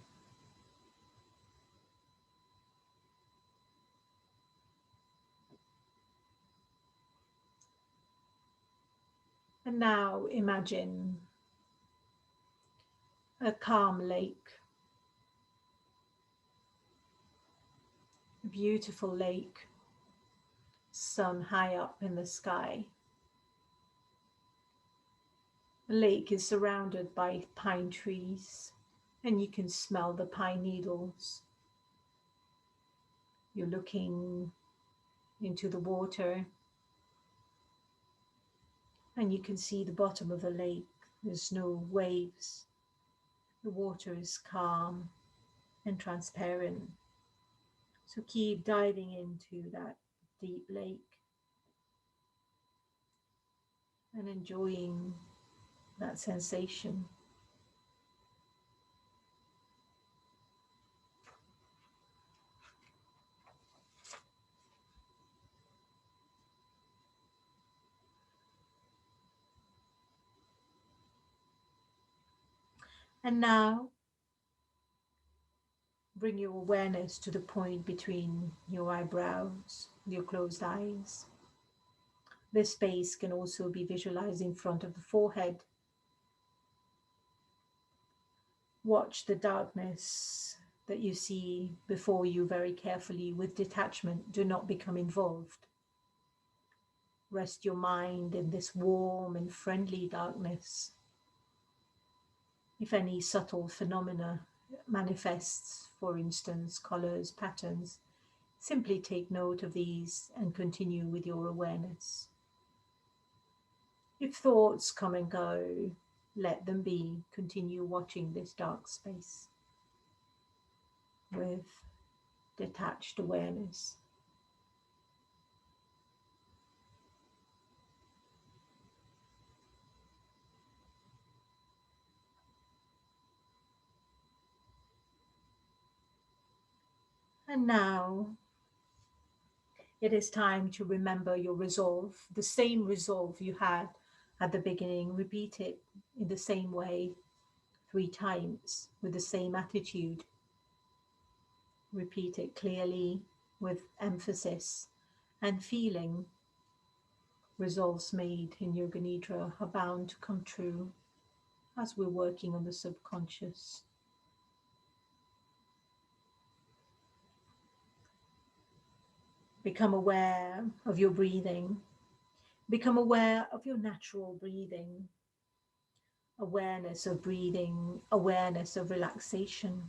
And now imagine a calm lake, a beautiful lake, sun high up in the sky. The lake is surrounded by pine trees, and you can smell the pine needles. You're looking into the water, and you can see the bottom of the lake. There's no waves. The water is calm and transparent. So keep diving into that deep lake and enjoying that sensation. And now bring your awareness to the point between your eyebrows, your closed eyes. This space can also be visualized in front of the forehead. Watch the darkness that you see before you very carefully with detachment. Do not become involved. Rest your mind in this warm and friendly darkness. If any subtle phenomena manifests, for instance, colors, patterns, simply take note of these and continue with your awareness. If thoughts come and go, let them be. Continue watching this dark space with detached awareness. And now it is time to remember your resolve, the same resolve you had at the beginning. Repeat it in the same way 3 times with the same attitude. Repeat it clearly with emphasis and feeling. Resolves made in Yoga Nidra are bound to come true as we're working on the subconscious. Become aware of your breathing. Become aware of your natural breathing. Awareness of breathing, awareness of relaxation.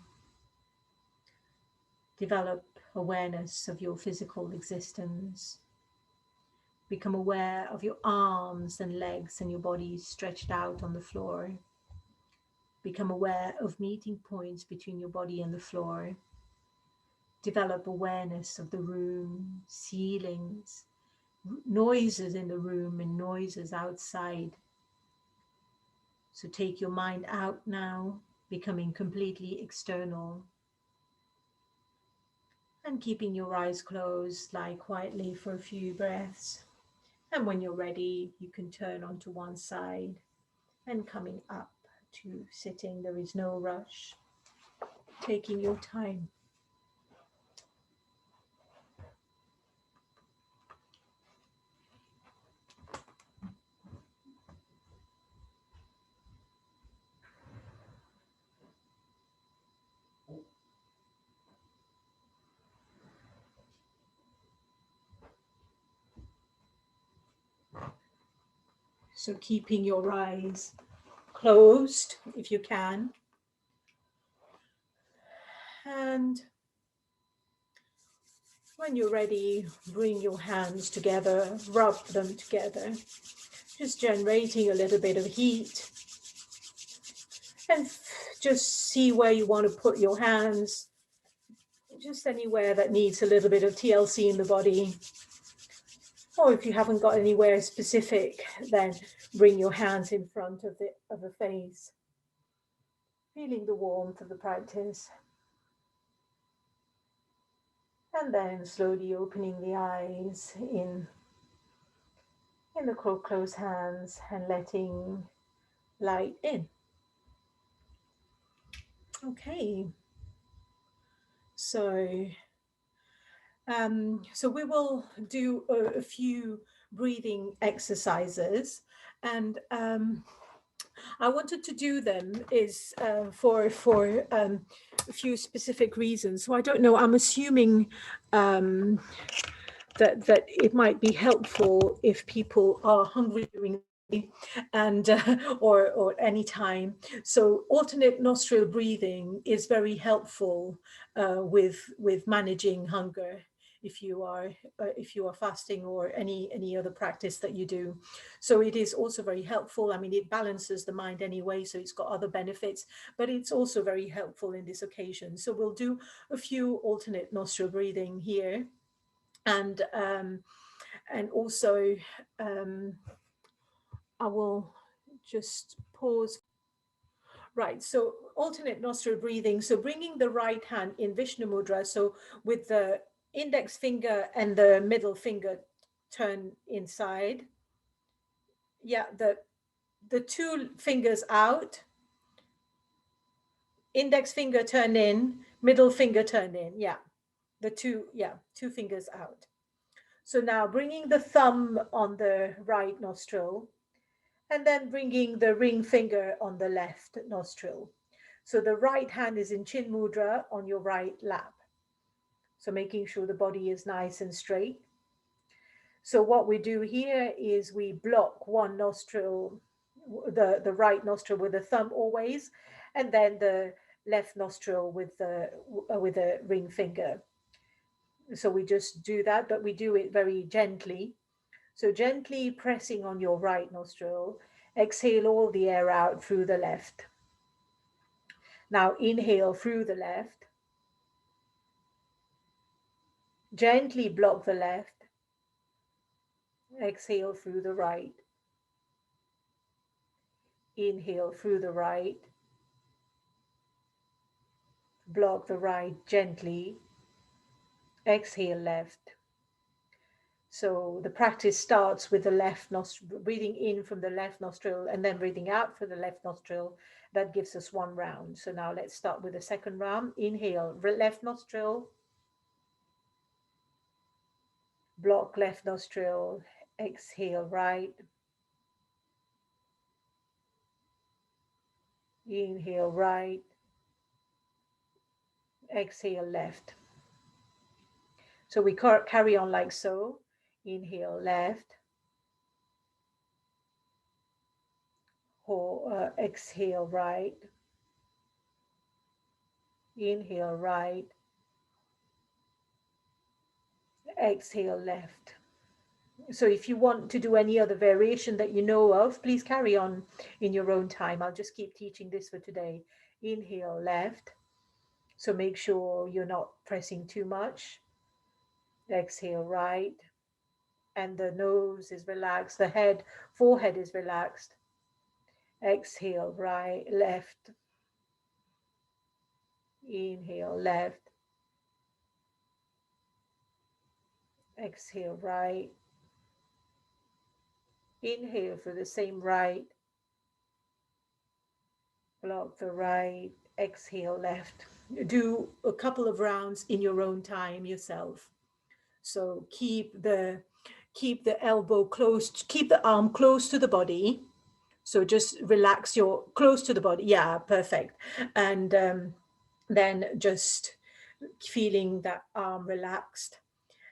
Develop awareness of your physical existence. Become aware of your arms and legs and your body stretched out on the floor. Become aware of meeting points between your body and the floor. Develop awareness of the room, ceilings, noises in the room and noises outside. So take your mind out now, becoming completely external. And keeping your eyes closed, lie quietly for a few breaths. And when you're ready, you can turn onto one side and coming up to sitting. There is no rush. Taking your time. So keeping your eyes closed if you can. And when you're ready, bring your hands together, rub them together, just generating a little bit of heat. And just see where you want to put your hands, just anywhere that needs a little bit of TLC in the body. Or if you haven't got anywhere specific, then bring your hands in front of the face, feeling the warmth of the practice. And then slowly opening the eyes in the closed hands and letting light in. Okay. So we will do a few breathing exercises, and I wanted to do them is for a few specific reasons. So I don't know. I'm assuming that it might be helpful if people are hungry during and or any time. So alternate nostril breathing is very helpful with managing hunger if you are fasting or any other practice that you do. So it is also very helpful. I mean, it balances the mind anyway, so it's got other benefits, but it's also very helpful in this occasion. So we'll do a few alternate nostril breathing here, and also I will just pause. Right, so alternate nostril breathing. So bringing the right hand in Vishnu Mudra. So with the index finger and the middle finger turn inside. Yeah, the two fingers out. index finger turn in, middle finger turn in. Yeah, the two fingers out. So now bringing the thumb on the right nostril and then bringing the ring finger on the left nostril. So the right hand is in Chin Mudra on your right lap. So making sure the body is nice and straight. So what we do here is we block one nostril, the right nostril with the thumb always, and then the left nostril with the ring finger. So we just do that, but we do it very gently. So gently pressing on your right nostril, exhale all the air out through the left. Now inhale through the left. Gently block the left. Exhale through the right. Inhale through the right. Block the right gently. Exhale left. So the practice starts with the left nostril, breathing in from the left nostril and then breathing out for the left nostril. That gives us one round. So now let's start with the second round. Inhale, left nostril. Block left nostril. Exhale right. Inhale right. Exhale left. So we carry on like so. Inhale left. Exhale right. Inhale right. Exhale left. So if you want to do any other variation that you know of, please carry on in your own time. I'll just keep teaching this for today. Inhale left. So make sure you're not pressing too much. Exhale right. And the nose is relaxed. The head, forehead is relaxed. Exhale right, left. Inhale left. Exhale right. Inhale for the same right. Block the right. Exhale left. Do a couple of rounds in your own time yourself. So keep the elbow close, keep the arm close to the body. So just relax your close to the body. Yeah, perfect. And then just feeling that arm relaxed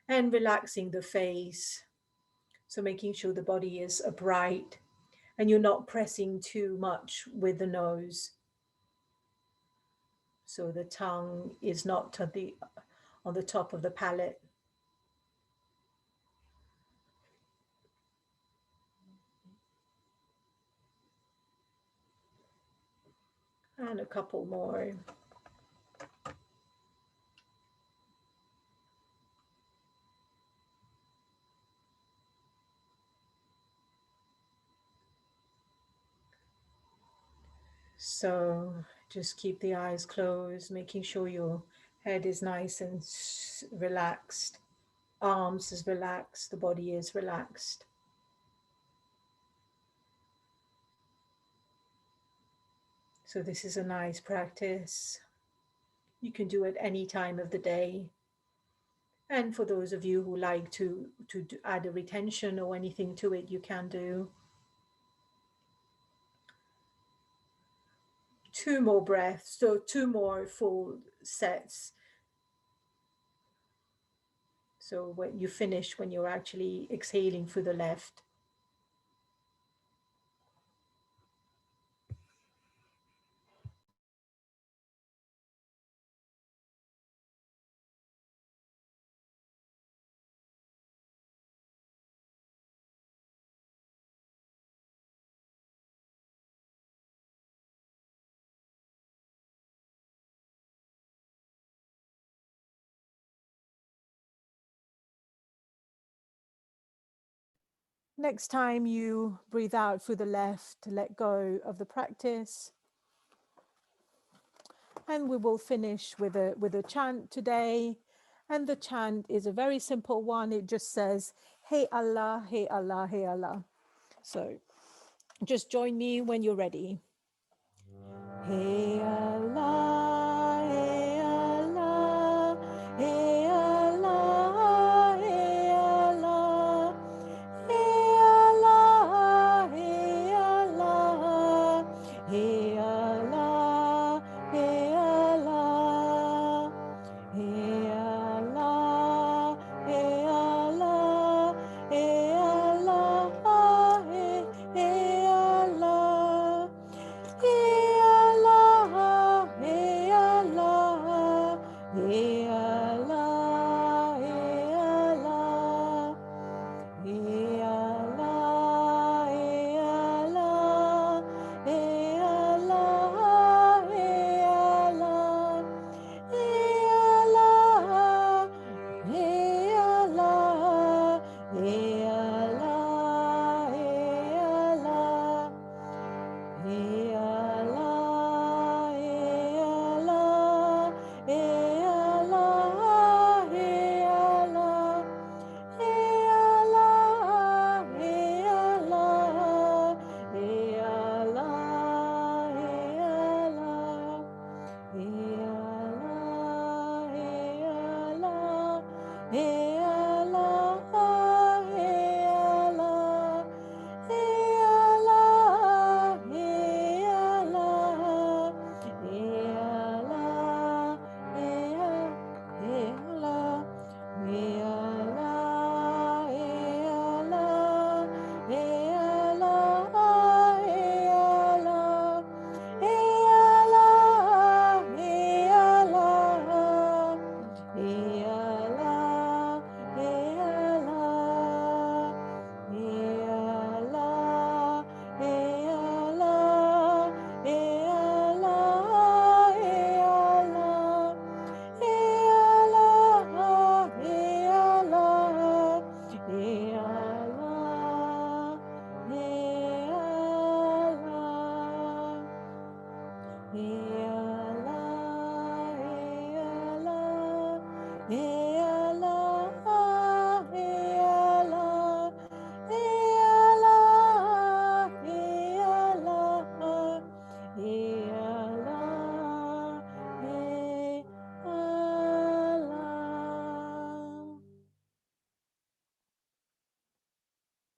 and relaxing the face. So making sure the body is upright and you're not pressing too much with the nose. So the tongue is not on the top of the palate. And a couple more. So just keep the eyes closed, making sure your head is nice and relaxed. Arms is relaxed, the body is relaxed. So this is a nice practice. You can do it any time of the day. And for those of you who like to add a retention or anything to it, you can do. 2 more breaths, so 2 more full sets. So when you finish, when you're actually exhaling through the left. Next time you breathe out through the left, let go of the practice. And we will finish with a chant today. And the chant is a very simple one. It just says, Hey Allah, Hey Allah, Hey Allah. So just join me when you're ready. Hey Allah.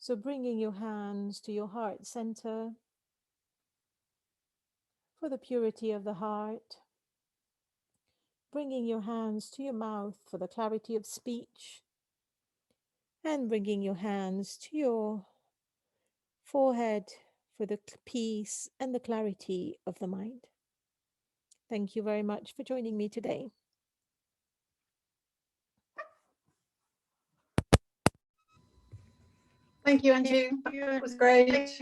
So bringing your hands to your heart center for the purity of the heart. Bringing your hands to your mouth for the clarity of speech. And bringing your hands to your forehead for the peace and the clarity of the mind. Thank you very much for joining me today. Thank you, Anju. It was great.